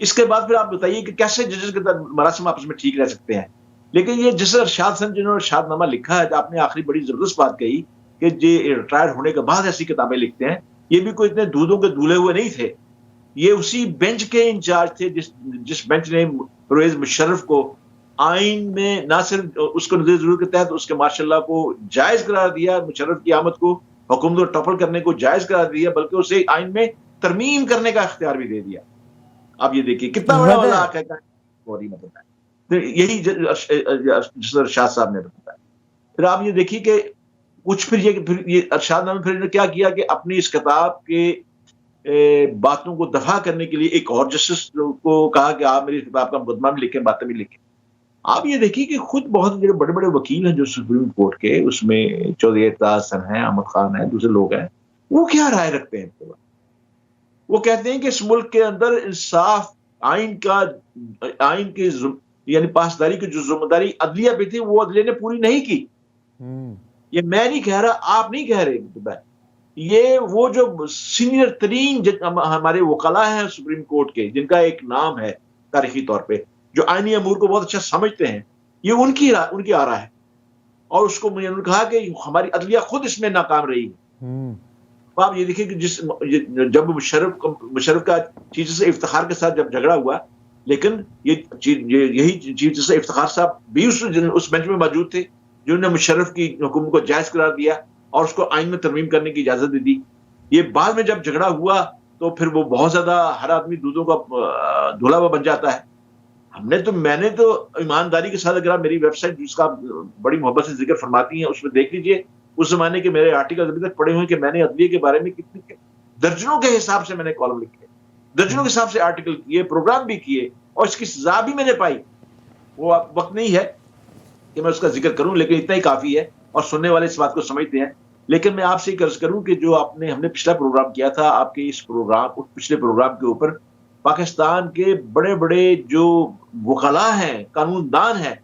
اس کے بعد پھر آپ بتائیے کہ کیسے ججز کے مراسم آپس میں ٹھیک رہ سکتے ہیں. لیکن یہ جس ارشاد صاحب جنہوں نے ارشاد نامہ لکھا ہے, آپ نے آخری بڑی زبردست بات کہی کہ یہ ریٹائر ہونے کے بعد ایسی کتابیں لکھتے ہیں, یہ بھی کوئی اتنے دودھوں کے دولے ہوئے نہیں تھے. یہ اسی بینچ کے انچارج تھے جس بینچ نے پرویز مشرف کو آئین میں نہ صرف اس کو نظر ضرور کے تحت اس کے ماشاء اللہ کو جائز قرار دیا, مشرف کی آمد کو حکومت کو ٹپل کرنے کو جائز قرار دیا, بلکہ اسے آئین میں ترمیم کرنے کا اختیار بھی دے دیا. آپ یہ دیکھیے کتنا بڑا والا ہے, تو یہی جس ارشاد صاحب نے بتایا. پھر آپ یہ دیکھیے کہ کچھ پھر یہ ارشاد نامہ پھر نے کیا کیا کہ اپنی اس کتاب کے باتوں کو دفاع کرنے کے لیے ایک اور جسٹس کو کہا کہ آپ میری کتاب کا مقدمہ بھی لکھیں, باتیں بھی لکھیں. آپ یہ دیکھیے کہ خود بہت بڑے بڑے وکیل ہیں جو سپریم کورٹ کے, اس میں چودھری اعتراض حسن ہیں, احمد خان ہیں, دوسرے لوگ ہیں, وہ کیا رائے رکھتے ہیں. وہ کہتے ہیں کہ اس ملک کے اندر انصاف آئین کی یعنی پاسداری کی جو ذمہ داری عدلیہ پہ تھی وہ عدلیہ نے پوری نہیں کی. یہ میں نہیں کہہ رہا, آپ نہیں کہہ رہے, یہ وہ جو سینئر ترین ہمارے وکلاء ہیں سپریم کورٹ کے, جن کا ایک نام ہے تاریخی طور پہ, جو آئینی امور کو بہت اچھا سمجھتے ہیں, یہ ان کی آرا ہے. اور اس کو انہوں نے کہا کہ ہماری عدلیہ خود اس میں ناکام رہی ہے. آپ یہ دیکھیں کہ جب مشرف کا چیف جسٹس افتخار کے ساتھ جب جھگڑا ہوا, لیکن یہی چیف جسٹس افتخار صاحب بھی اس بینچ میں موجود تھے جنہوں نے مشرف کی حکومت کو جائز قرار دیا اور اس کو آئین میں ترمیم کرنے کی اجازت دے دی. یہ بعد میں جب جھگڑا ہوا تو پھر وہ بہت زیادہ ہر آدمی دودھوں کا دھلا ہوا بن جاتا ہے. میں نے تو ایمانداری کے ساتھ, اگر آپ میری ویب سائٹ جس کا بڑی محبت سے ذکر فرماتی ہیں اس میں دیکھ لیجئے, اس زمانے کے میرے آرٹیکل ابھی تک پڑھے ہوئے کہ میں نے عدلیہ کے بارے میں کتنے درجنوں کے حساب سے میں نے کالم لکھے, درجنوں کے حساب سے آرٹیکل کیے, پروگرام بھی کیے, اور اس کی سزا بھی میں نے پائی. وہ وقت نہیں ہے کہ میں اس کا ذکر کروں, لیکن اتنا ہی کافی ہے اور سننے والے اس بات کو سمجھتے ہیں. لیکن میں آپ سے یہ عرض کروں کہ جو ہم نے پچھلا پروگرام کیا تھا, آپ کے اس پچھلے پروگرام کے اوپر پاکستان کے بڑے بڑے جو وکلاء ہیں, قانون دان ہیں,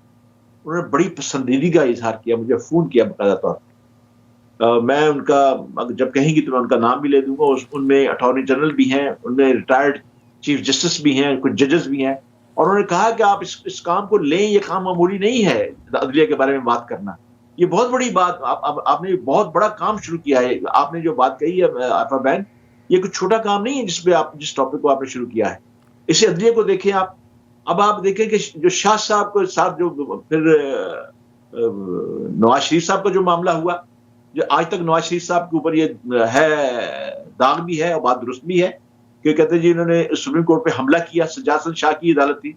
انہوں نے بڑی پسندیدگی کا اظہار کیا, مجھے فون کیا باقاعدہ طور پر. میں ان کا جب کہیں گی تو میں ان کا نام بھی لے دوں گا. ان میں اٹارنی جنرل بھی ہیں, ان میں ریٹائرڈ چیف جسٹس بھی ہیں, کچھ ججز بھی ہیں, اور انہوں نے کہا کہ آپ اس کام کو لیں, یہ کام معمولی نہیں ہے عدلیہ کے بارے میں بات کرنا. یہ بہت بڑی بات, آپ نے بہت بڑا کام شروع کیا ہے. آپ نے جو بات کہی ہے عارفہ بہن, یہ کوئی چھوٹا کام نہیں ہے جس پہ جس ٹاپک کو آپ نے شروع کیا ہے. اسے عدلیہ کو دیکھیں آپ. اب آپ دیکھیں کہ جو شاہ صاحب کو ساتھ جو پھر نواز شریف صاحب کا جو معاملہ ہوا, جو آج تک نواز شریف صاحب کے اوپر یہ ہے داغ بھی ہے اور بات درست بھی ہے کہ کہتے ہیں جی انہوں نے سپریم کورٹ پہ حملہ کیا. سجاد حسن شاہ کی عدالت تھی,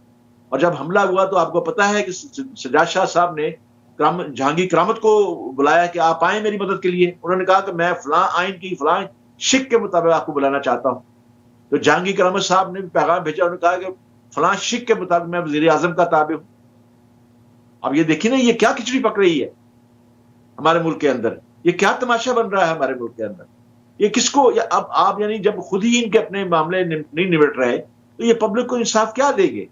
اور جب حملہ ہوا تو آپ کو پتا ہے کہ سجاد شاہ صاحب نے جہانگیر کرامت کو بلایا کہ آپ آئیں میری مدد کے لیے. انہوں نے کہا کہ میں فلاں آئین کی فلاں شک کے مطابق آپ کو بلانا چاہتا ہوں. تو جہانگیر کرامت صاحب نے پیغام بھیجا, انہوں نے کہا کہ فلاں شک کے مطابق میں وزیر اعظم کا تابع ہوں. اب یہ دیکھیں نا, یہ کیا کھچڑی پک رہی ہے ہمارے ملک کے اندر, یہ کیا تماشا بن رہا ہے ہمارے ملک کے اندر. یہ کس کو, اب آپ یعنی جب خود ہی ان کے اپنے معاملے نہیں نمٹ رہے تو یہ پبلک کو انصاف کیا دے گے.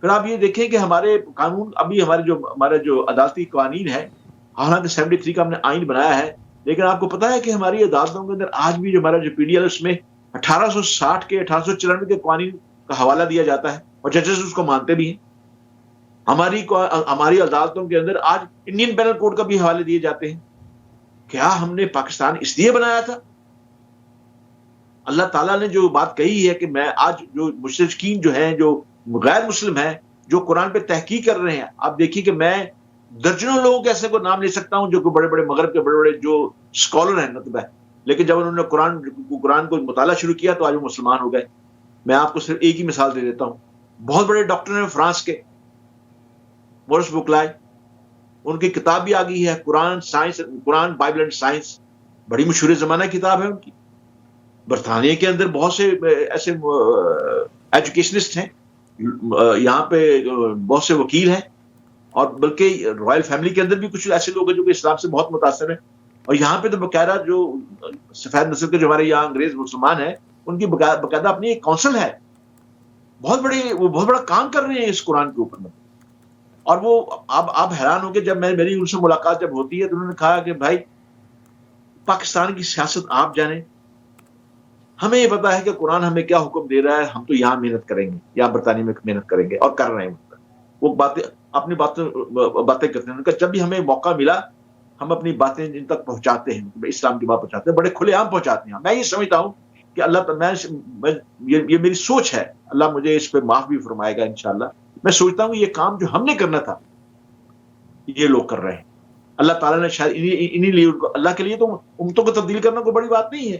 پھر آپ یہ دیکھیں کہ ہمارے قانون ابھی ہمارے جو عدالتی قوانین ہے, حالانکہ 73 کا ہم نے آئین بنایا ہے, لیکن آپ کو پتا ہے کہ ہماری عدالتوں کے اندر آج بھی جو ہمارا جو پی ڈی ایل اس میں 1860 کے 1894 کے قوانین کا حوالہ دیا جاتا ہے, اور ججز اس کو مانتے بھی ہیں. ہماری عدالتوں کے اندر آج انڈین پینل کوڈ کا بھی حوالے دیے جاتے ہیں. کیا ہم نے پاکستان اس لیے بنایا تھا؟ اللہ تعالیٰ نے جو بات کہی ہے کہ میں آج جو مشرکین جو ہیں, جو غیر مسلم ہیں, جو قرآن پہ تحقیق کر رہے ہیں, آپ دیکھیے کہ میں درجنوں لوگوں کے ایسے کو نام لے سکتا ہوں جو کہ بڑے بڑے مغرب کے بڑے بڑے جو اسکالر ہیں مطلب ہے, لیکن جب انہوں نے قرآن کو مطالعہ شروع کیا تو آج وہ مسلمان ہو گئے. میں آپ کو صرف ایک ہی مثال دے دیتا ہوں. بہت بڑے ڈاکٹر ہیں فرانس کے, مورس بکلائے, ان کی کتاب بھی آ گئی ہے, قرآن بائبل اینڈ سائنس, بڑی مشہور زمانہ کتاب ہے ان کی. برطانیہ کے اندر بہت سے ایسے ایجوکیشنسٹ ہیں, یہاں پہ بہت سے وکیل ہیں, اور بلکہ رائل فیملی کے اندر بھی کچھ ایسے لوگ ہیں جو کہ اسلام سے بہت متاثر ہیں. اور یہاں پہ تو باقاعدہ جو سفید نسل کے جو ہمارے یہاں انگریز مسلمان ہیں ان کی باقاعدہ اپنی ایک کونسل ہے، وہ بہت بڑا کام کر رہے ہیں اس قرآن کے اوپر میں. اور وہ آپ حیران ہوں گے جب میری ان سے ملاقات جب ہوتی ہے تو انہوں نے کہا کہ بھائی پاکستان کی سیاست آپ جانیں، ہمیں یہ پتا ہے کہ قرآن ہمیں کیا حکم دے رہا ہے، ہم تو یہاں محنت کریں گے، یہاں برطانیہ میں محنت کریں گے، اور کر رہے ہیں. وہ اپنی باتیں کرتے ہیں. جب بھی ہمیں موقع ملا ہم اپنی باتیں ان تک پہنچاتے ہیں، اسلام کی بات پہنچاتے ہیں، بڑے کھلے عام پہنچاتے ہیں. میں یہ سمجھتا ہوں کہ اللہ یہ میری سوچ ہے، اللہ مجھے اس پہ معاف بھی فرمائے گا انشاءاللہ. میں سوچتا ہوں یہ کام جو ہم نے کرنا تھا یہ لوگ کر رہے ہیں. اللہ تعالیٰ نے شاید انہی لیے اللہ کے لیے تو امتوں کو تبدیل کرنا کوئی بڑی بات نہیں ہے.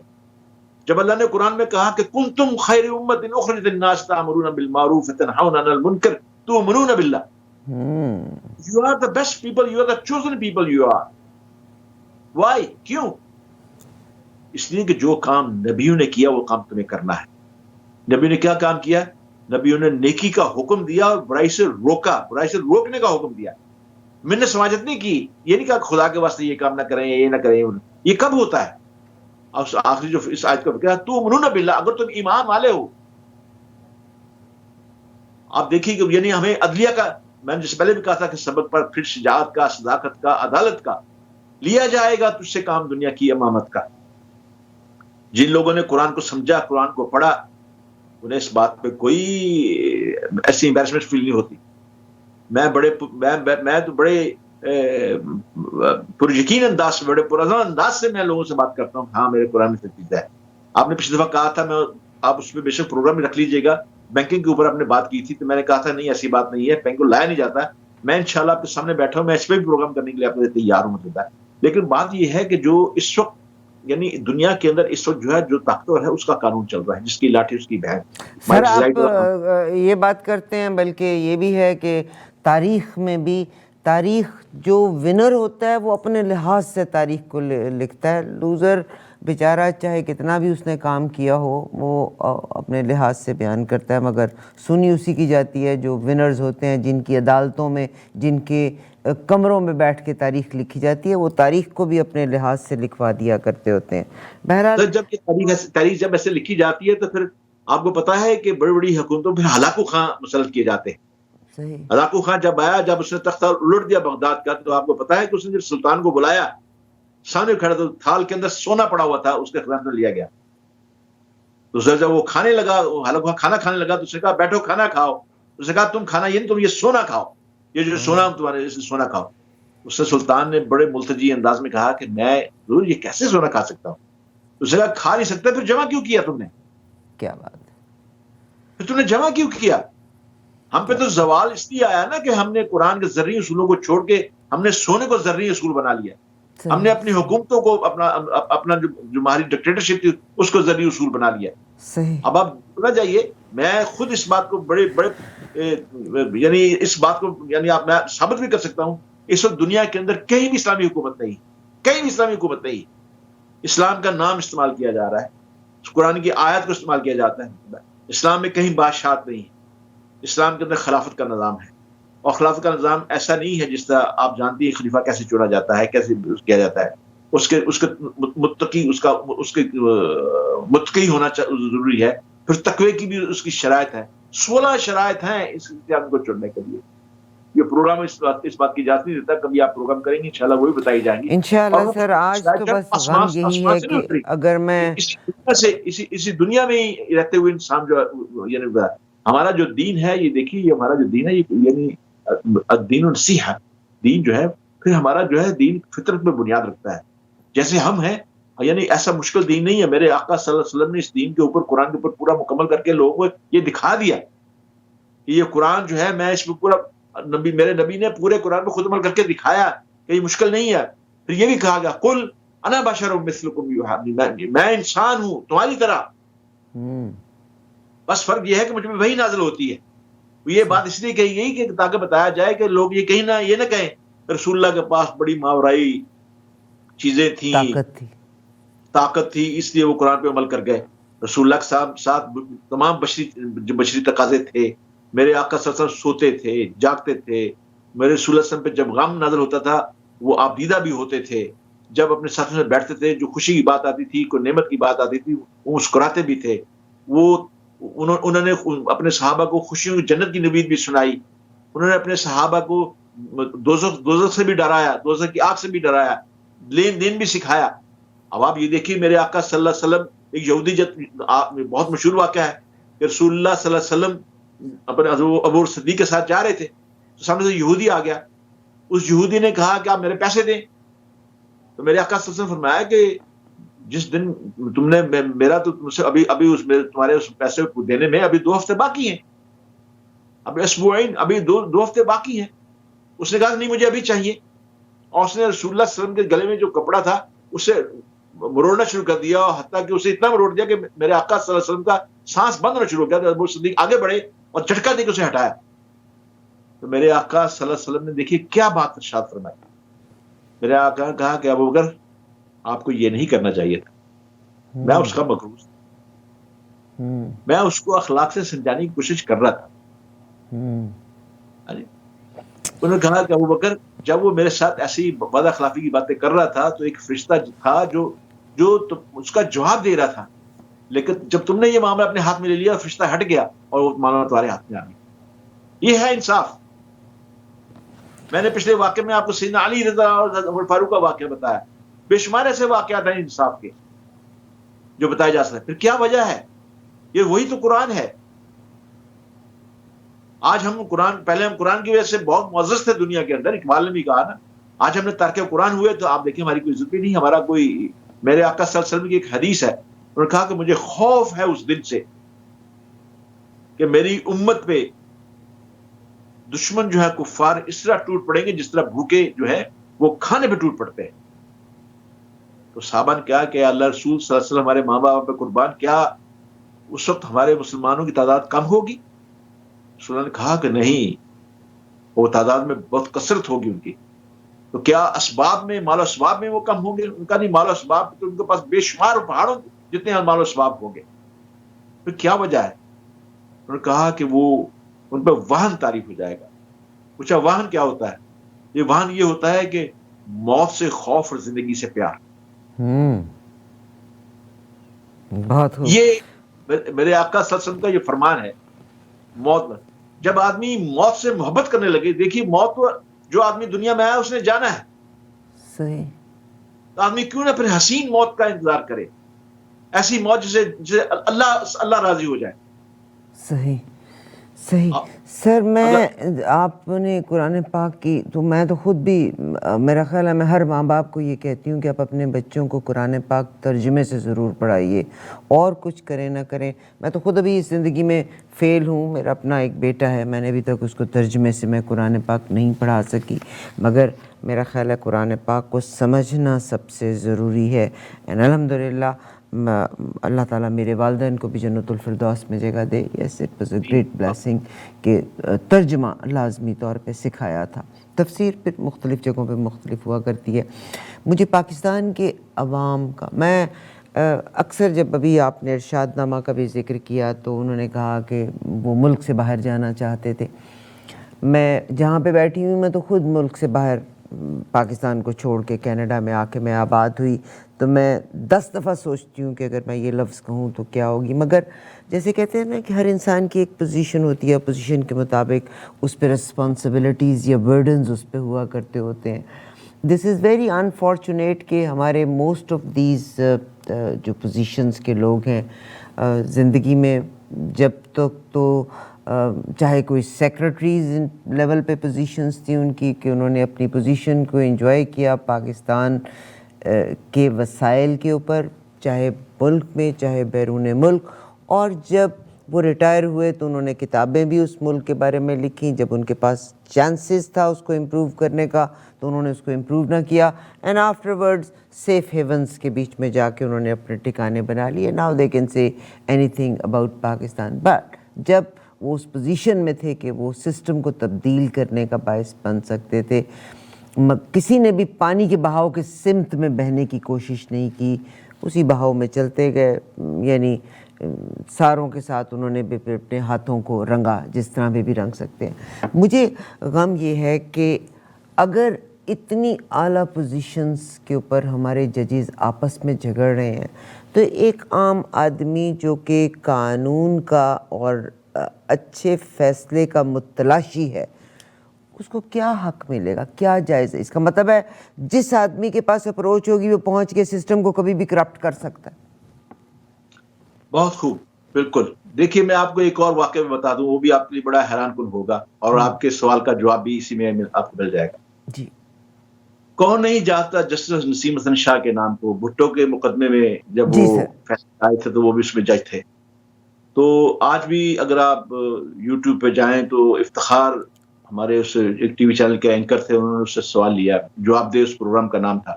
جب اللہ نے قرآن میں کہا کہ کنتم خیر امت اخرجت للناس تأمرون بالمعروف وتنہون عن المنکر تؤمنون باللہ. You are the best people, you are the chosen people you are. Why? کیوں؟ اس لیے کہ جو کام نبیوں نے کیا وہ کام تمہیں کرنا ہے. نبیوں نے کیا کام کیا؟ نبیوں نے نیکی کا حکم دیا اور برائی سے روکا، برائی سے روکنے کا حکم دیا. میں نے سماجت نہیں کی، یہ نہیں کہا خدا کے واسطے یہ کام نہ کریں، یہ نہ کریں. یہ کب ہوتا ہے؟ آخری جو اس آیت کا کہا تؤمنون باللہ، اگر تم ایمان والے ہو. آپ دیکھیے کہ یعنی ہمیں عدلیہ کا، میں نے جس پہلے بھی کہا تھا کہ سبق پر پھر شجاعت کا، صداقت کا، عدالت کا لیا جائے گا تجھ سے کام دنیا کی امامت کا. جن لوگوں نے قرآن کو سمجھا، قرآن کو پڑھا، انہیں اس بات پہ کوئی ایسی امبیرسمنٹ فیل نہیں ہوتی. میں تو بڑے پر یقین انداز سے، بڑے پرعزم انداز سے میں لوگوں سے بات کرتا ہوں. ہاں میرے قرآن میں سے چیز ہے. آپ نے پچھلی دفعہ کہا تھا، آپ اس میں بے شک پروگرام رکھ لیجئے گا، بینکنگ کے اوپر آپ نے بات کی تھی، تو میں نے کہا تھا نہیں ایسی بات نہیں ہے، بینک کو لایا نہیں جاتا. میں انشاءاللہ آپ کے سامنے بیٹھا ہوں، میں اس پہ بھی پروگرام کرنے کے لیے آپ کو تیار ہوں. مطلب ہے لیکن بات یہ ہے کہ جو اس وقت یعنی دنیا کے اندر اس وقت جو ہے جو طاقتور ہے اس کا قانون چل رہا ہے، جس کی لاٹھی اس کی بہن. سر آپ یہ بات کرتے ہیں، بلکہ یہ بھی ہے کہ تاریخ میں بھی تاریخ جو ونر ہوتا ہے وہ اپنے لحاظ سے تاریخ کو لکھتا ہے. لوزر بیچارہ چاہے کتنا بھی اس نے کام کیا ہو وہ اپنے لحاظ سے بیان کرتا ہے، مگر سنی اسی کی جاتی ہے. جو ونرز ہوتے ہیں، جن کی عدالتوں میں، جن کے کمروں میں بیٹھ کے تاریخ لکھی جاتی ہے، وہ تاریخ کو بھی اپنے لحاظ سے لکھوا دیا کرتے ہوتے ہیں. بہرحال جب یہ تاریخ جب ایسے لکھی جاتی ہے تو پھر آپ کو پتا ہے کہ بڑی بڑی حکومتوں پھر ہلاکو خاں مسلط کیے جاتے ہیں. صحیح. ہلاکو خاں جب آیا، جب اس نے تختہ الٹ دیا بغداد کا، تو آپ کو پتا ہے کہ اس نے جب سلطان کو بلایا، سامنے کھڑا تو تھال کے اندر سونا پڑا ہوا تھا، اس کے خلاف میں لیا گیا. تو جب وہ کھانے لگا، ہلاکو خاں کھانا کھانے لگا، تو اس نے کہا بیٹھو کھانا کھاؤ. اس نے کہا تم کھانا یہ نہیں، تم یہ سونا کھاؤ، یہ جو سونا تمہارے سونا کھاؤ. اس نے سلطان نے بڑے ملتجی انداز میں کہا کہ میں ضرور یہ کیسے سونا کھا سکتا ہوں. اس نے کہا کھا نہیں سکتا، پھر جمع کیوں کیا تم نے؟ کیا بات ہے، پھر تم نے جمع کیوں کیا؟ ہم پہ تو زوال اس لیے آیا نا کہ ہم نے قرآن کے ذرعی اصولوں کو چھوڑ کے ہم نے سونے کو ذرعی اصول بنا لیا. ہم نے اپنی حکومتوں کو اپنا جو ہماری ڈکٹیٹرشپ تھی اس کو ذرعی اصول بنا لیا. صحیح. اب آپ نہ جائیے، میں خود اس بات کو بڑے یعنی اس بات کو یعنی آپ میں ثابت بھی کر سکتا ہوں. اس وقت دنیا کے اندر کہیں بھی اسلامی حکومت نہیں، کہیں بھی اسلامی حکومت نہیں. اسلام کا نام استعمال کیا جا رہا ہے، قرآن کی آیت کو استعمال کیا جاتا ہے. اسلام میں کہیں بادشاہت نہیں ہے. اسلام کے اندر خلافت کا نظام ہے، اور خلافت کا نظام ایسا نہیں ہے جس طرح آپ جانتی ہیں خلیفہ کیسے چنا جاتا ہے، کیسے کیا جاتا ہے. اس کے متقی ہونا ضروری ہے. پھر تقوی کی بھی اس کی شرائط ہے. 16 شرائط ہیں اس اسلام کو چننے کے لیے. یہ پروگرام اس بات کی اجازت نہیں دیتا. کبھی آپ پروگرام کریں گے انشاءاللہ وہی بتائی جائیں گی انشاءاللہ. سر آج تو بس غم یہی ہے کہ اگر میں اسی دنیا میں ہی رہتے ہوئے انسان جو یعنی ہمارا جو دین ہے، یہ دیکھیے یہ ہمارا جو دین ہے یہ یعنی الدین النصیحہ، دین جو ہے پھر ہمارا جو ہے دین فطرت میں بنیاد رکھتا ہے. جیسے ہم ہیں یعنی ایسا مشکل دین نہیں ہے. میرے آقا صلی اللہ علیہ وسلم نے اس دین کے اوپر قرآن کے اوپر پورا مکمل کر کے لوگوں کو یہ دکھا دیا کہ یہ قرآن جو ہے میں اس میں پورا میرے نبی نے پورے قرآن میں خود عمل کر کے دکھایا کہ یہ مشکل نہیں ہے. پھر یہ بھی کہا گیا قل انا بشر مثلکم یوحی، میں انسان ہوں تمہاری طرح، بس فرق یہ ہے کہ مجھ میں وحی نازل ہوتی ہے. یہ بات اس لیے کہی گئی کہ تاکہ بتایا جائے کہ لوگ یہ کہیں نہ یہ نہ کہیں رسول اللہ کے پاس بڑی ماورائی چیزیں تھیں، طاقت تھی، اس لیے وہ قرآن پہ عمل کر گئے. رسول اللہ کے ساتھ تمام بشری تقاضے تھے. میرے آقا صلی اللہ علیہ وسلم سوتے تھے، جاگتے تھے. میرے رسول اللہ صلی اللہ علیہ وسلم پہ جب غم نازل ہوتا تھا وہ آبدیدہ بھی ہوتے تھے، جب اپنے ساتھیوں سے بیٹھتے تھے، جو خوشی کی بات آتی تھی، کوئی نعمت کی بات آتی تھی، وہ مسکراتے بھی تھے. انہوں نے اپنے صحابہ کو خوشیوں کی جنت کی نوید بھی سنائی. انہوں نے اپنے صحابہ کو دوزخ سے بھی ڈرایا، دوزخ کی آگ سے بھی ڈرایا، لین دین بھی سکھایا. اب آپ یہ دیکھیے میرے آقا صلی اللہ علیہ وسلم، ایک یہودی بہت مشہور واقعہ ہے کہ رسول اللہ صلی اللہ علیہ وسلم اپنے ابو صدیق کے ساتھ جا رہے تھے تو سامنے سے یہودی آ گیا. اس یہودی نے کہا کہ آپ میرے پیسے دیں. تو میرے آقا صلی اللہ علیہ وسلم فرمایا کہ جس دن تم نے میرا تو تم سے ابھی تمہارے اس پیسے کو دینے میں ابھی 2 ہفتے باقی ہیں، ابھی اسبوعین، ابھی 2 ہفتے باقی ہیں. اس نے کہا نہیں مجھے ابھی چاہیے. اور اس نے رسول اللہ صلی اللہ علیہ وسلم کے گلے میں جو کپڑا تھا اسے مروڑنا شروع کر دیا، اور حتیٰ کہ اسے اتنا مروڑ دیا کہ میرے آقا صلی اللہ علیہ وسلم کا سانس بند ہونا شروع ہو گیا. تو ابو صدیق آگے بڑھے اور جھٹکا دے کے اسے ہٹایا. تو میرے آقا صلی اللہ علیہ وسلم نے دیکھیے کیا بات ارشاد فرمائی. میرے آقا نے کہا کہ ابو بکر آپ کو یہ نہیں کرنا چاہیے تھا. میں اس کا مکروز، میں اس کو اخلاق سے سمجھانے کی کوشش کر رہا تھا. انہوں نے کہا کہ ابو بکر جب وہ میرے ساتھ ایسی بد اخلاقی کی باتیں کر رہا تھا تو ایک فرشتہ تھا جو اس کا جواب دے رہا تھا، لیکن جب تم نے یہ معاملہ اپنے ہاتھ میں لے لیا فرشتہ ہٹ گیا اور وہ معاملہ تمہارے ہاتھ میں آ گیا. یہ ہے انصاف. میں نے پچھلے واقعے میں آپ کو سیدنا علی رضا اور عمر فاروق کا واقعہ بتایا. بے شمار ایسے واقعات ہیں انصاف کے جو بتائے جا سکتے ہیں. پھر کیا وجہ ہے؟ یہ وہی تو قرآن ہے. آج پہلے ہم قرآن کی وجہ سے بہت معزز تھے دنیا کے اندر. اقبال نے بھی کہا نا، آج ہم نے ترک قرآن ہوئے تو آپ دیکھیں ہماری کوئی عزت بھی نہیں، ہمارا کوئی. میرے آقا صلی اللہ علیہ وسلم کی ایک حدیث ہے، انہوں نے کہا کہ مجھے خوف ہے اس دن سے کہ میری امت پہ دشمن جو ہے کفار اس طرح ٹوٹ پڑیں گے جس طرح بھوکے جو ہے وہ کھانے پہ ٹوٹ پڑتے ہیں. تو صحابہ نے کہا کہ اللہ رسول صلی اللہ علیہ وسلم ہمارے ماں باپ پہ قربان، کیا اس وقت ہمارے مسلمانوں کی تعداد کم ہوگی؟ رسول اللہ نے کہا کہ نہیں، وہ تعداد میں بہت کثرت ہوگی ان کی. تو کیا اسباب میں، مال و اسباب میں وہ کم ہوں گے؟ ان کا نہیں، مال و اسباب تو ان کے پاس بے شمار پہاڑوں جتنے مال و اسباب ہوں گے. پھر کیا وجہ ہے؟ انہوں نے کہا کہ وہ ان پہ واہن تعریف ہو جائے گا. پوچھا واہن کیا ہوتا ہے؟ یہ واہن یہ ہوتا ہے کہ موت سے خوف اور زندگی سے پیار. بہت یہ میرے آقا صلی اللہ علیہ وسلم کا یہ فرمان ہے. موت میں جب آدمی موت سے محبت کرنے لگے، دیکھیے موت جو آدمی دنیا میں آیا اس نے جانا ہے، صحیح. تو آدمی کیوں نہ پھر حسین موت کا انتظار کرے، ایسی موت جسے اللہ راضی ہو جائے. صحیح صحیح. سر میں آپ نے قرآن پاک کی تو میں تو خود بھی میرا خیال ہے میں ہر ماں باپ کو یہ کہتی ہوں کہ آپ اپنے بچوں کو قرآن پاک ترجمے سے ضرور پڑھائیے، اور کچھ کریں نہ کریں. میں تو خود ابھی اس زندگی میں فیل ہوں. میرا اپنا ایک بیٹا ہے، میں نے ابھی تک اس کو ترجمے سے میں قرآن پاک نہیں پڑھا سکی، مگر میرا خیال ہے قرآن پاک کو سمجھنا سب سے ضروری ہے. اینڈ الحمدللہ اللہ تعالیٰ میرے والدین کو بھی جنت الفردوس میں جگہ دے. Yes it was a great blessing کہ ترجمہ لازمی طور پہ سکھایا تھا. تفسیر پھر مختلف جگہوں پہ مختلف ہوا کرتی ہے. مجھے پاکستان کے عوام کا، میں اکثر جب ابھی آپ نے ارشاد نامہ کا بھی ذکر کیا تو انہوں نے کہا کہ وہ ملک سے باہر جانا چاہتے تھے. میں جہاں پہ بیٹھی ہوں میں تو خود ملک سے باہر پاکستان کو چھوڑ کے کینیڈا میں آ کے میں آباد ہوئی، تو میں 10 دفعہ سوچتی ہوں کہ اگر میں یہ لفظ کہوں تو کیا ہوگی. مگر جیسے کہتے ہیں نا کہ ہر انسان کی ایک پوزیشن ہوتی ہے، پوزیشن کے مطابق اس پہ رسپانسبلٹیز یا برڈنز اس پہ ہوا کرتے ہوتے ہیں. دس از ویری انفارچونیٹ کہ ہمارے موسٹ آف دیز جو پوزیشنز کے لوگ ہیں زندگی میں، جب تک تو چاہے کوئی سیکرٹریز لیول پہ پوزیشنز تھیں ان کی کہ انہوں نے اپنی پوزیشن کو انجوائے کیا پاکستان کے وسائل کے اوپر، چاہے ملک میں چاہے بیرون ملک، اور جب وہ ریٹائر ہوئے تو انہوں نے کتابیں بھی اس ملک کے بارے میں لکھیں. جب ان کے پاس چانسز تھا اس کو امپروو کرنے کا تو انہوں نے اس کو امپروو نہ کیا. And afterwards safe havens کے بیچ میں جا کے انہوں نے اپنے ٹھکانے بنا لیے. Now they can say any thing about Pakistan. But جب وہ اس پوزیشن میں تھے کہ وہ سسٹم کو تبدیل کرنے کا باعث بن سکتے تھے، کسی نے بھی پانی کے بہاؤ کے سمت میں بہنے کی کوشش نہیں کی، اسی بہاؤ میں چلتے گئے. یعنی ساروں کے ساتھ انہوں نے بھی اپنے ہاتھوں کو رنگا جس طرح بھی رنگ سکتے ہیں. مجھے غم یہ ہے کہ اگر اتنی اعلیٰ پوزیشنز کے اوپر ہمارے ججز آپس میں جھگڑ رہے ہیں تو ایک عام آدمی جو کہ قانون کا اور اچھے فیصلے کا متلاشی ہے اس کو کیا حق ملے گا, کیا جائز ہے؟ اس کا مطلب ہے جس آدمی کے پاس اپروچ ہوگی وہ پہنچ کے سسٹم کو کبھی بھی کرپٹ کر سکتا ہے. بہت خوب, بالکل. دیکھیے میں آپ کو ایک اور واقعہ بتا دوں, وہ بھی آپ کے لیے بڑا حیران کن ہوگا اور آپ کے سوال کا جواب بھی اسی میں آپ کو مل جائے گا. جی. کون نہیں جانتا جسٹس نسیم حسن شاہ کے نام کو؟ بھٹو کے مقدمے میں جب جی وہ سر. فیصلے آئے تھے تو وہ بھی اس میں جج تھے. تو آج بھی اگر آپ یوٹیوب پہ جائیں تو افتخار ہمارے اس ایک ٹی وی چینل کے اینکر تھے, انہوں نے اس سے سوال لیا, جواب دے اس پروگرام کا نام تھا.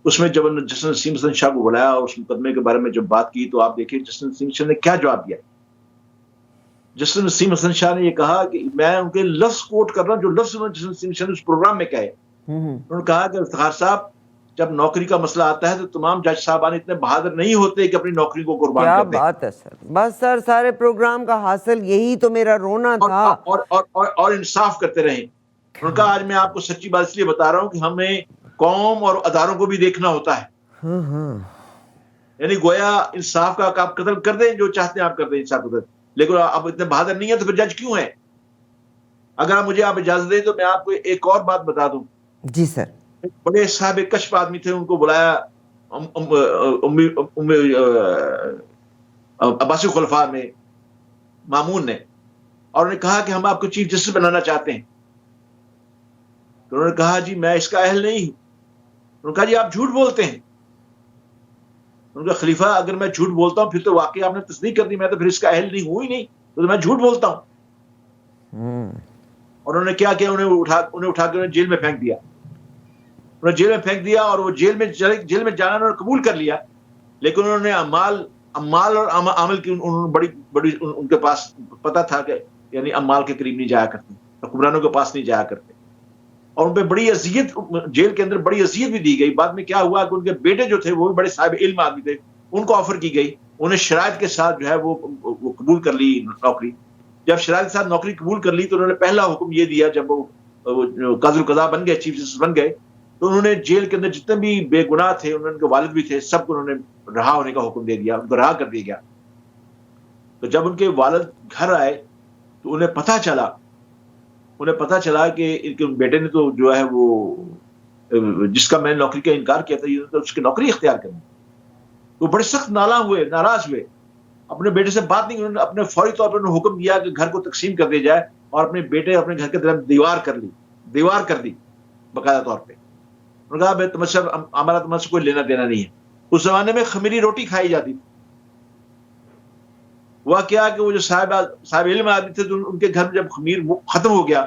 اس میں جب جسٹس نسیم حسن شاہ کو بلایا اور اس مقدمے کے بارے میں جب بات کی تو آپ دیکھیں جسٹس نسیم شاہ نے کیا جواب دیا. جسٹس نسیم حسن شاہ نے یہ کہا کہ میں ان کے لفظ کوٹ کر رہا ہوں جو لفظ جسٹس نسیم شاہ نے اس پروگرام میں کہے. انہوں نے کہا کہ افتخار صاحب جب نوکری کا مسئلہ آتا ہے تو تمام جج صاحبان اتنے بہادر نہیں ہوتے کہ اپنی نوکری کو قربان کیا کر دیں. بات ہے سر, بس سر سارے پروگرام کا حاصل یہی تو میرا رونا تھا. اور انصاف کرتے رہیں. ان کا آج میں آپ کو سچی بات اس لیے بتا رہا ہوں کہ ہمیں قوم اور اداروں کو بھی دیکھنا ہوتا ہے. یعنی گویا انصاف کا آپ قتل کر دیں, جو چاہتے ہیں آپ کر دیں انصاف قتل, لیکن آپ اتنے بہادر نہیں ہیں تو پھر جج کیوں ہیں؟ اگر مجھے آپ اجازت دیں تو میں آپ کو ایک اور بات بتا دوں. جی سر. بڑے صاحب کشف آدمی تھے, ان کو بلایا عباسی خلفاء میں مامون نے, اور انہوں نے کہا کہ ہم آپ کو چیف جسٹس بنانا چاہتے ہیں. تو انہوں نے کہا جی میں اس کا اہل نہیں ہوں. انہوں نے کہا جی آپ جھوٹ بولتے ہیں. ان کا خلیفہ اگر میں جھوٹ بولتا ہوں پھر تو واقعی آپ نے تصدیق کر دی, میں تو پھر اس کا اہل نہیں ہوں ہی نہیں, تو میں جھوٹ بولتا ہوں. اور انہوں نے کیا کیا, انہیں اٹھا کے جیل میں پھینک دیا. انہوں نے جیل میں پھینک دیا اور وہ جیل میں جانا انہوں نے قبول کر لیا, لیکن انہوں نے امال اور عامل کی بڑی ان کے پاس پتہ تھا کہ یعنی امال کے قریب نہیں جایا کرتے, حکمرانوں کے پاس نہیں جایا کرتے, اور ان پہ بڑی اذیت, جیل کے اندر بڑی اذیت بھی دی گئی. بعد میں کیا ہوا کہ ان کے بیٹے جو تھے وہ بھی بڑے صاحب علم آدمی تھے, ان کو آفر کی گئی, انہیں شرائط کے ساتھ جو ہے وہ قبول کر لی نوکری. جب شرائط کے ساتھ نوکری قبول کر لی تو انہوں نے پہلا حکم یہ دیا, جب وہ قاضی القضاء بن گئے, چیف جسٹس بن گئے, تو انہوں نے جیل کے اندر جتنے بھی بے گناہ تھے, ان کے والد بھی تھے, سب کو انہوں نے رہا ہونے کا حکم دے دیا, ان کو رہا کر دیا گیا. تو جب ان کے والد گھر آئے تو انہیں پتہ چلا کہ ان کے بیٹے نے تو جو ہے وہ جس کا میں نے نوکری کا انکار کیا تھا, یہ تو اس کی نوکری اختیار کرنی. تو بڑے سخت ناراض ہوئے, اپنے بیٹے سے بات نہیں, انہوں نے اپنے فوری طور پر حکم دیا کہ گھر کو تقسیم کر دیا جائے, اور اپنے بیٹے اپنے گھر کے طرف دیوار کر دی باقاعدہ طور پہ. انہوں نے کہا ہمارا تمہارے سے کوئی لینا دینا نہیں ہے. اس زمانے میں خمیری روٹی کھائی جاتی تھی. ہوا کیا کہ وہ جو صاحب علم آدمی تھے, تو ان کے گھر میں جب خمیر ختم ہو گیا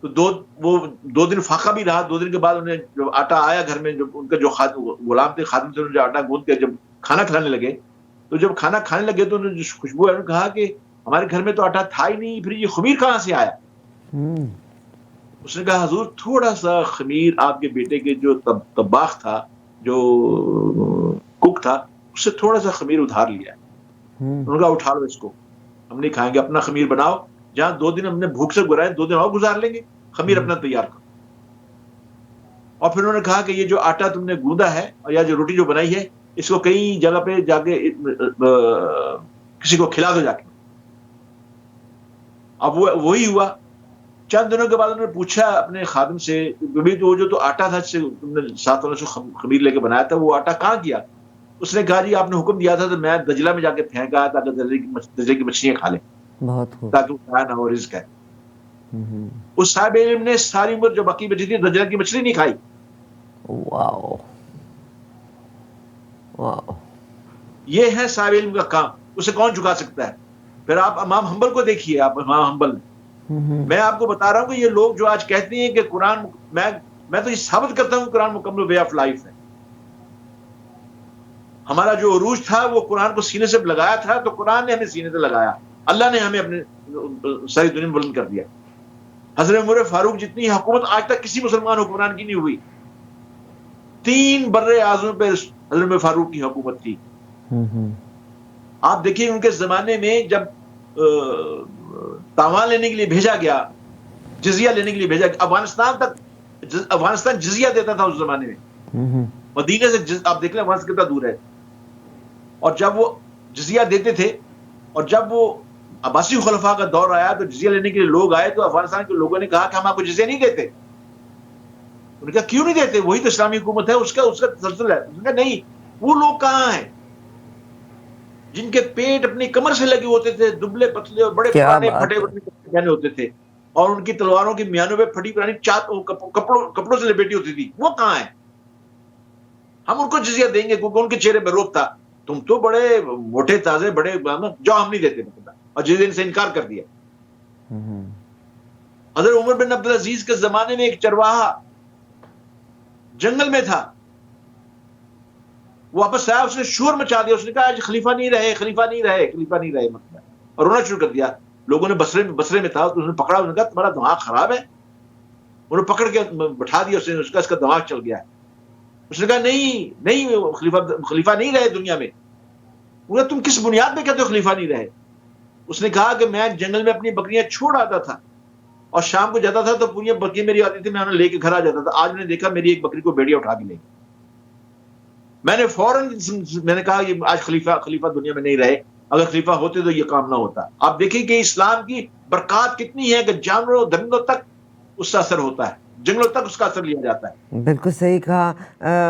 تو وہ 2 دن فاقہ بھی رہا. 2 دن کے بعد انہیں جو آٹا آیا گھر میں, جو ان کا جو غلام تھے, خادم تھے, انہوں نے آٹا گوندھ کے جب کھانا کھلانے لگے, تو جب کھانا کھانے لگے تو انہوں نے جو خوشبو ہے, انہوں نے کہا کہ ہمارے گھر میں تو آٹا تھا ہی نہیں, پھر یہ خمیر کہاں سے آیا؟ اس نے کہا حضور تھوڑا سا خمیر آپ کے بیٹے کے جو طباخ تھا, جو کک تھا, اس سے تھوڑا سا خمیر ادھار لیا. انہوں نے کہا اٹھا لو اس کو, ہم نہیں کھائیں گے, اپنا خمیر بناؤ, جہاں 2 دن ہم نے بھوک سے گزارے 2 دن اور گزار لیں گے, خمیر اپنا تیار کرو. اور پھر انہوں نے کہا کہ یہ جو آٹا تم نے گوندا ہے اور یا جو روٹی جو بنائی ہے, اس کو کئی جگہ پہ جا کے کسی کو کھلا دو جا کے. اب وہی ہوا. چند دنوں کے بعد انہوں نے پوچھا اپنے خادم سے, جو تو آٹا تھا جس سے تم نے 7 والوں سے خمیر لے کے بنایا تھا, وہ آٹا کہاں گیا؟ اس نے کہا جی آپ نے حکم دیا تھا تو میں دجلہ میں جا کے پھینکا تاکہ دجلے کی مچھلیاں کھا لیں, تاکہ وہ کھایا نہ ہو, رزق ہے. اس صاحب علم نے ساری عمر جو باقی بچی تھی دجلہ کی مچھلی نہیں کھائی. واو, یہ ہے صاحب علم کا کام, اسے کون جھکا سکتا ہے؟ پھر آپ امام حنبل کو دیکھیے, آپ امام حنبل, میں آپ کو بتا رہا ہوں کہ یہ لوگ جو آج کہتے ہیں کہ قرآن, میں تو یہ ثابت کرتا ہوں کہ قرآن مکمل وے آف لائف ہے. ہمارا جو عروج تھا وہ قرآن کو سینے سے لگایا تھا, تو قرآن نے ہمیں سینے سے لگایا, اللہ نے ہمیں اپنے ساری دنیا میں بلند کر دیا. حضرت عمر فاروق جتنی حکومت آج تک کسی مسلمان حکمران کی نہیں ہوئی. 3 برے اعظم پہ حضرت عمر فاروق کی حکومت تھی. آپ دیکھیں ان کے زمانے میں جب تاوان لینے کے لیے بھیجا گیا, جزیہ لینے کے لیے بھیجا گیا, افغانستان تک افغانستان جزیہ دیتا تھا اس زمانے میں، مدینے سے آپ دیکھ لیں افغانستان کتنا دور ہے، اور جب وہ جزیہ دیتے تھے، اور جب وہ عباسی خلفاء کا دور آیا تو جزیہ لینے کے لیے لوگ آئے، تو افغانستان کے لوگوں نے کہا کہ ہم آپ کو جزیہ نہیں دیتے. انہوں نے کہا کیوں نہیں دیتے، وہی تو اسلامی حکومت ہے، اس کا تسلسل ہے. انہوں نے کہا نہیں، وہ لوگ کہاں ہیں جن کے پیٹ اپنی کمر سے لگے ہوتے تھے، دبلے پتلے اور بڑے کیا پرانے بات پھٹے ہے. پٹے کپڑے پہنے ہوتے تھے، اور ان کی تلواروں کی میانوں پہ پھٹی پرانی کپڑوں سے لپیٹی ہوتی تھی، وہ کہاں ہیں؟ ہم ان کو جزیہ دیں گے کیونکہ ان کے چہرے پہ روب تھا. تم تو بڑے موٹے تازے بڑے جو ہم نہیں دیتے، اور جزیے سے انکار کر دیا. حضرت عمر بن عبدالعزیز کے زمانے میں ایک چرواہا جنگل میں تھا، وہ واپس آیا، اس نے شور مچا دیا، اس نے کہا آج خلیفہ نہیں رہے، خلیفہ نہیں رہے، خلیفہ نہیں رہے، مطلب، اور رونا شروع کر دیا. لوگوں نے بصرے میں تھا، اس نے پکڑا، اس نے کہا تمہارا دماغ خراب ہے. انہوں نے پکڑ کے بٹھا دیا، اس کا دماغ چل گیا. اس نے کہا نہیں خلیفہ نہیں رہے دنیا میں. انہوں نے تم کس بنیاد پہ کہتے ہو خلیفہ نہیں رہے؟ اس نے کہا کہ میں جنگل میں اپنی بکریاں چھوڑ آتا تھا، اور شام کو جاتا تھا تو پوری بکریاں میری آتی تھی، میں انہیں لے کے گھر آ جاتا تھا. آج میں نے دیکھا میری ایک بکری کو بیڑیا اٹھا کے لے گئی. میں نے فوراً میں نے کہا یہ آج خلیفہ دنیا میں نہیں رہے، اگر خلیفہ ہوتے تو یہ کام نہ ہوتا. آپ دیکھیں کہ اسلام کی برکات کتنی ہے کہ جانوروں درندوں تک اس کا اثر ہوتا ہے، جنگلوں تک اس کا اثر لیا جاتا ہے. بالکل صحیح کہا.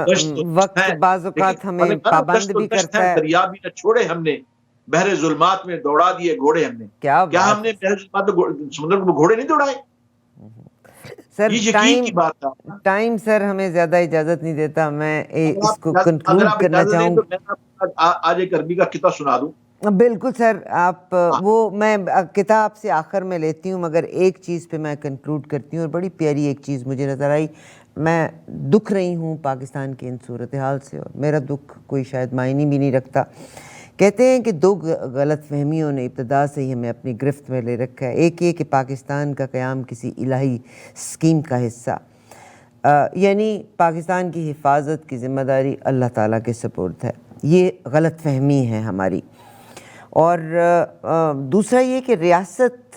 گشت و گشت وقت ہے، بعض لیکن اوقات ہمیں پابند گشت و بھی گشت ہے، کرتا ہے. دریا بھی نہ چھوڑے ہم نے، بحر ظلمات میں دوڑا دیے گھوڑے ہم نے. کیا کیا ہم بات نے ہے بحر ظلمات میں سمندر میں گھوڑے نہیں دوڑائے؟ سر. یہ یقین کی بات ہے. ٹائم سر ہمیں زیادہ اجازت نہیں دیتا. میں اس کو اگر کنکلوڈ آپ کرنا اجازت دیں چاہوں. تو میں آج ایک عربی کا قطعہ سنا دوں. بالکل سر. آپ ہاں، وہ میں کتاب سے آخر میں لیتی ہوں، مگر ایک چیز پہ میں کنکلوڈ کرتی ہوں، اور بڑی پیاری ایک چیز مجھے نظر آئی. میں دکھ رہی ہوں پاکستان کی ان صورتحال سے، اور میرا دکھ کوئی شاید معنی بھی نہیں رکھتا. کہتے ہیں کہ دو غلط فہمیوں نے ابتدا سے ہی ہمیں اپنی گرفت میں لے رکھا ہے. ایک یہ کہ پاکستان کا قیام کسی الہی اسکیم کا حصہ، یعنی پاکستان کی حفاظت کی ذمہ داری اللہ تعالیٰ کے سپرد ہے. یہ غلط فہمی ہے ہماری. اور دوسرا یہ کہ ریاست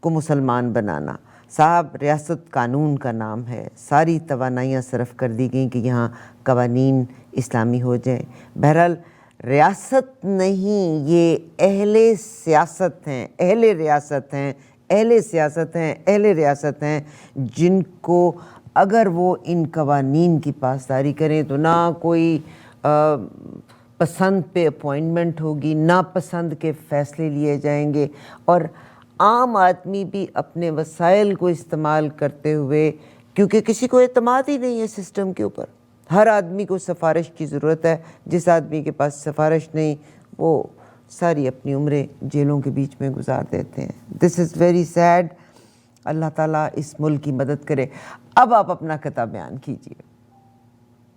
کو مسلمان بنانا. صاحب ریاست قانون کا نام ہے، ساری توانائیاں صرف کر دی گئیں کہ یہاں قوانین اسلامی ہو جائیں. بہرحال ریاست نہیں، یہ اہل سیاست ہیں، اہل ریاست ہیں، اہل سیاست ہیں، اہل ریاست ہیں، جن کو اگر وہ ان قوانین کی پاسداری کریں تو نہ کوئی پسند پہ اپوائنٹمنٹ ہوگی، ناپسند کے فیصلے لیے جائیں گے، اور عام آدمی بھی اپنے وسائل کو استعمال کرتے ہوئے، کیونکہ کسی کو اعتماد ہی نہیں ہے سسٹم کے اوپر. ہر آدمی کو سفارش کی ضرورت ہے. جس آدمی کے پاس سفارش نہیں، وہ ساری اپنی عمریں جیلوں کے بیچ میں گزار دیتے ہیں. دس از ویری سیڈ. اللہ تعالیٰ اس ملک کی مدد کرے. اب آپ اپنا قطعہ بیان کیجیے.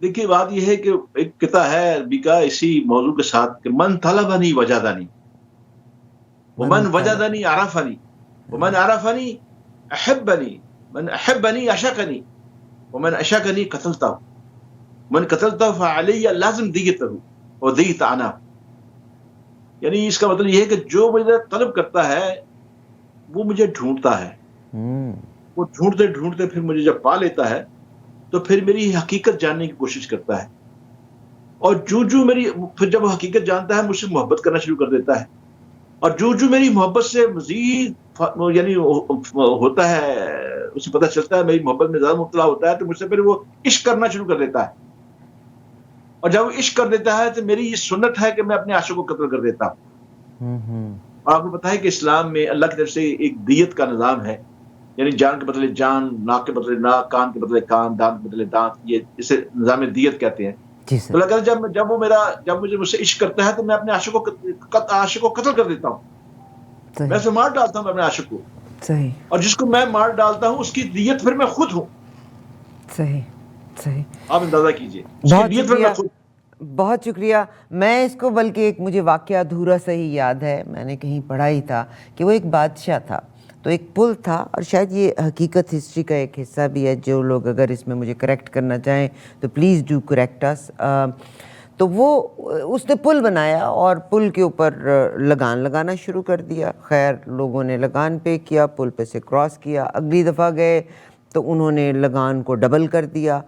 دیکھیے بات یہ ہے کہ ایک قطعہ ہے عربی کا اسی موضوع کے ساتھ کہ من طلبنی وجدنی، ومن وجدنی عرفنی، ومن عرفنی احبنی، من احبنی عشقنی، ومن عشقنی قتلتہ، من قتلتہ فعلی لازم دیتہ ودیت عنہ. یعنی اس کا مطلب یہ ہے کہ جو مجھے طلب کرتا ہے وہ مجھے ڈھونڈتا ہے، وہ ڈھونڈتے ڈھونڈتے پھر مجھے جب پا لیتا ہے تو پھر میری حقیقت جاننے کی کوشش کرتا ہے، اور جو میری پھر جب وہ حقیقت جانتا ہے مجھ سے محبت کرنا شروع کر دیتا ہے، اور جو میری محبت سے مزید یعنی ہوتا ہے، اسے پتہ چلتا ہے میری محبت میں زیادہ مبتلا ہوتا ہے، تو مجھ سے پھر وہ عشق کرنا شروع کر دیتا ہے. اور جب وہ عشق کر دیتا ہے تو میری یہ سنت ہے کہ میں اپنے عاشق کو قتل کر دیتا ہوں. اور آپ کو پتہ ہے کہ اسلام میں اللہ کی طرف سے ایک دیت کا نظام ہے، یعنی جان کے بدلے جان، ناک کے بدلے ناک، کان کے بدلے کان، دانت کے بدلے دانت. یہ اسے نظام دیت کہتے ہیں. تو اللہ کہتا ہے جب مجھ سے عشق کرتا ہے تو میں اپنے عاشق کو قتل کر دیتا ہوں، میں اسے مار ڈالتا ہوں، میں اپنے عاشق کو. صحیح. اور جس کو میں مار ڈالتا ہوں اس کی دیت پھر میں خود ہوں. صحیح صحیح. آپ اندازہ کیجئے، اس کی دیت پھر میں خود. بہت شکریہ. میں اس کو بلکہ ایک مجھے واقعہ ادھورا سے ہی یاد ہے، میں نے کہیں پڑھا ہی تھا کہ وہ ایک بادشاہ تھا، تو ایک پل تھا، اور شاید یہ حقیقت ہسٹری کا ایک حصہ بھی ہے. جو لوگ اگر اس میں مجھے کریکٹ کرنا چاہیں تو پلیز ڈو کریکٹ اس. تو وہ اس نے پل بنایا اور پل کے اوپر لگان لگانا شروع کر دیا. خیر لوگوں نے لگان پے کیا، پل پہ سے کراس کیا. اگلی دفعہ گئے تو انہوں نے لگان کو ڈبل کر دیا.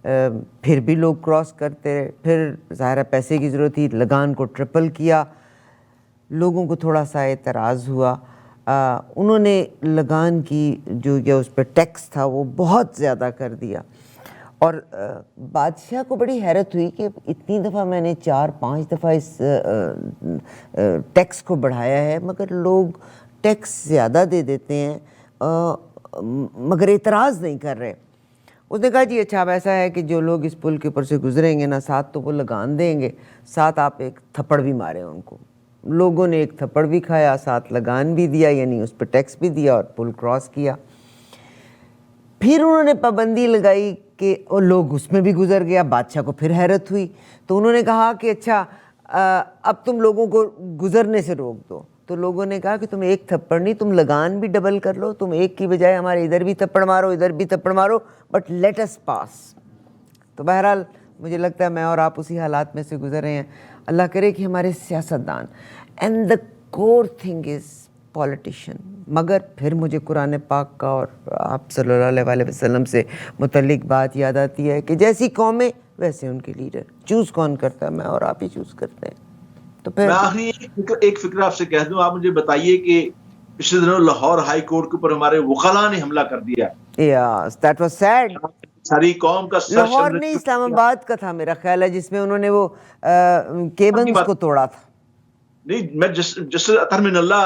پھر بھی لوگ کراس کرتے رہے. پھر ظاہر پیسے کی ضرورت تھی, لگان کو ٹرپل کیا. لوگوں کو تھوڑا سا اعتراض ہوا. انہوں نے لگان کی جو یا اس پہ ٹیکس تھا وہ بہت زیادہ کر دیا. اور بادشاہ کو بڑی حیرت ہوئی کہ اتنی دفعہ میں نے 4-5 دفعہ اس ٹیکس کو بڑھایا ہے مگر لوگ ٹیکس زیادہ دے دیتے ہیں مگر اعتراض نہیں کر رہے. اس نے کہا جی اچھا اب ایسا ہے کہ جو لوگ اس پل کے اوپر سے گزریں گے نا, ساتھ تو وہ لگان دیں گے, ساتھ آپ ایک تھپڑ بھی مارے ان کو. لوگوں نے ایک تھپڑ بھی کھایا, ساتھ لگان بھی دیا, یعنی اس پہ ٹیکس بھی دیا اور پل کراس کیا. پھر انہوں نے پابندی لگائی کہ وہ لوگ اس میں بھی گزر گیا. بادشاہ کو پھر حیرت ہوئی تو انہوں نے کہا کہ اچھا اب تم لوگوں کو گزرنے سے روک دو. تو لوگوں نے کہا کہ تم ایک تھپڑ نہیں, تم لگان بھی ڈبل کر لو, تم ایک کی بجائے ہمارے ادھر بھی تھپڑ مارو ادھر بھی تھپڑ مارو, بٹ لیٹ اس پاس. تو بہرحال مجھے لگتا ہے میں اور آپ اسی حالات میں سے گزر رہے ہیں. اللہ کرے کہ ہمارے سیاستدان, and the core thing is politician. مگر پھر مجھے قرآن پاک کا اور آپ صلی اللہ علیہ وسلم سے متعلق بات یاد آتی ہے کہ جیسی قومیں ویسے ان کے لیڈر. چوز کون کرتا ہے؟ میں اور آپ ہی چوز کرتے ہیں. تو پھر میں آخری ایک فکر آپ سے کہہ دوں, آپ مجھے بتائیے کہ پچھلے دنوں لاہور ہائی کورٹ کے اوپر ہمارے وکلاء نے حملہ کر دیا. Yes, that was sad. ساری قوم کا سر لاہور نہیں, اسلام آباد کا تھا میرا خیال ہے, جس میں انہوں نے وہ کیبنز کو توڑا تھا. نہیں, میں جس اطہر من اللہ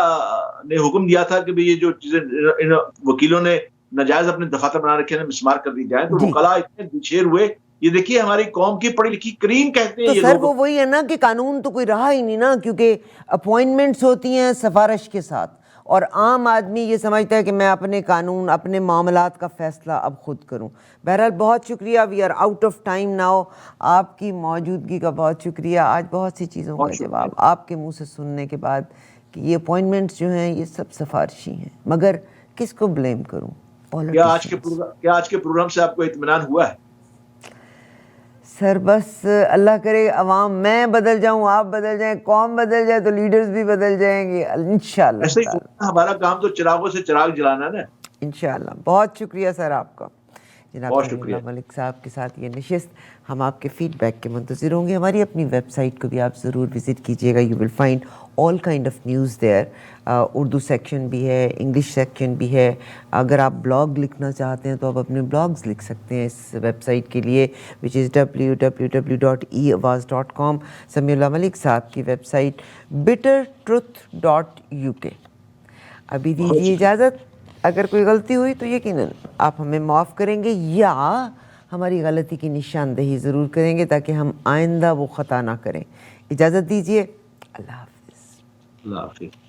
نے حکم دیا تھا کہ یہ جو چیزیں ان وکیلوں نے ناجائز اپنے دفاتر بنا رکھے ہیں مسمار کر دی جائیں, تو وکلاء اتنے دشیر ہوئے. یہ دیکھیے ہماری قوم کی پڑھی لکھی کریم کہتے ہیں تو یہ سر لوگ. وہی ہے نا کہ قانون تو کوئی رہا ہی نہیں نا, کیونکہ اپوائنٹمنٹس ہوتی ہیں سفارش کے ساتھ, اور عام آدمی یہ سمجھتا ہے کہ میں اپنے قانون اپنے معاملات کا فیصلہ اب خود کروں. بہرحال بہت شکریہ. We are out of time now. آپ کی موجودگی کا بہت شکریہ. آج بہت سی چیزوں کا جواب آپ کے منہ سے سننے کے بعد کہ یہ اپوائنٹمنٹس جو ہیں یہ سب سفارشی ہیں, مگر کس کو بلیم کروں؟ کیا آج کے پروگرام سے آپ کو اطمینان ہوا ہے؟ سر بس اللہ کرے عوام, میں بدل جاؤں, آپ بدل جائیں, قوم بدل جائے تو لیڈرز بھی بدل جائیں گے انشاءاللہ. ایسے ہی ہمارا کام تو چراغوں سے چراغ جلانا ہے نا. انشاءاللہ. بہت شکریہ سر آپ کا. جناب بہت سمیع شکریہ. اللہ ملک صاحب کے ساتھ یہ نشست, ہم آپ کے فیڈ بیک کے منتظر ہوں گے. ہماری اپنی ویب سائٹ کو بھی آپ ضرور وزٹ کیجیے گا. You will find all kind of news there. Urdu section بھی ہے, انگلش سیکشن بھی ہے. اگر آپ بلاگ لکھنا چاہتے ہیں تو آپ اپنے بلاگز لکھ سکتے ہیں اس ویب سائٹ کے لیے, وچ از www.eawaz.com. سمیع اللہ ملک صاحب کی ویب سائٹ bittertruth.uk. ابھی دیجیے اجازت. اگر کوئی غلطی ہوئی تو یقیناً آپ ہمیں معاف کریں گے یا ہماری غلطی کی نشاندہی ضرور کریں گے تاکہ ہم آئندہ وہ خطا نہ کریں. اجازت دیجیے. اللہ حافظ. اللہ حافظ.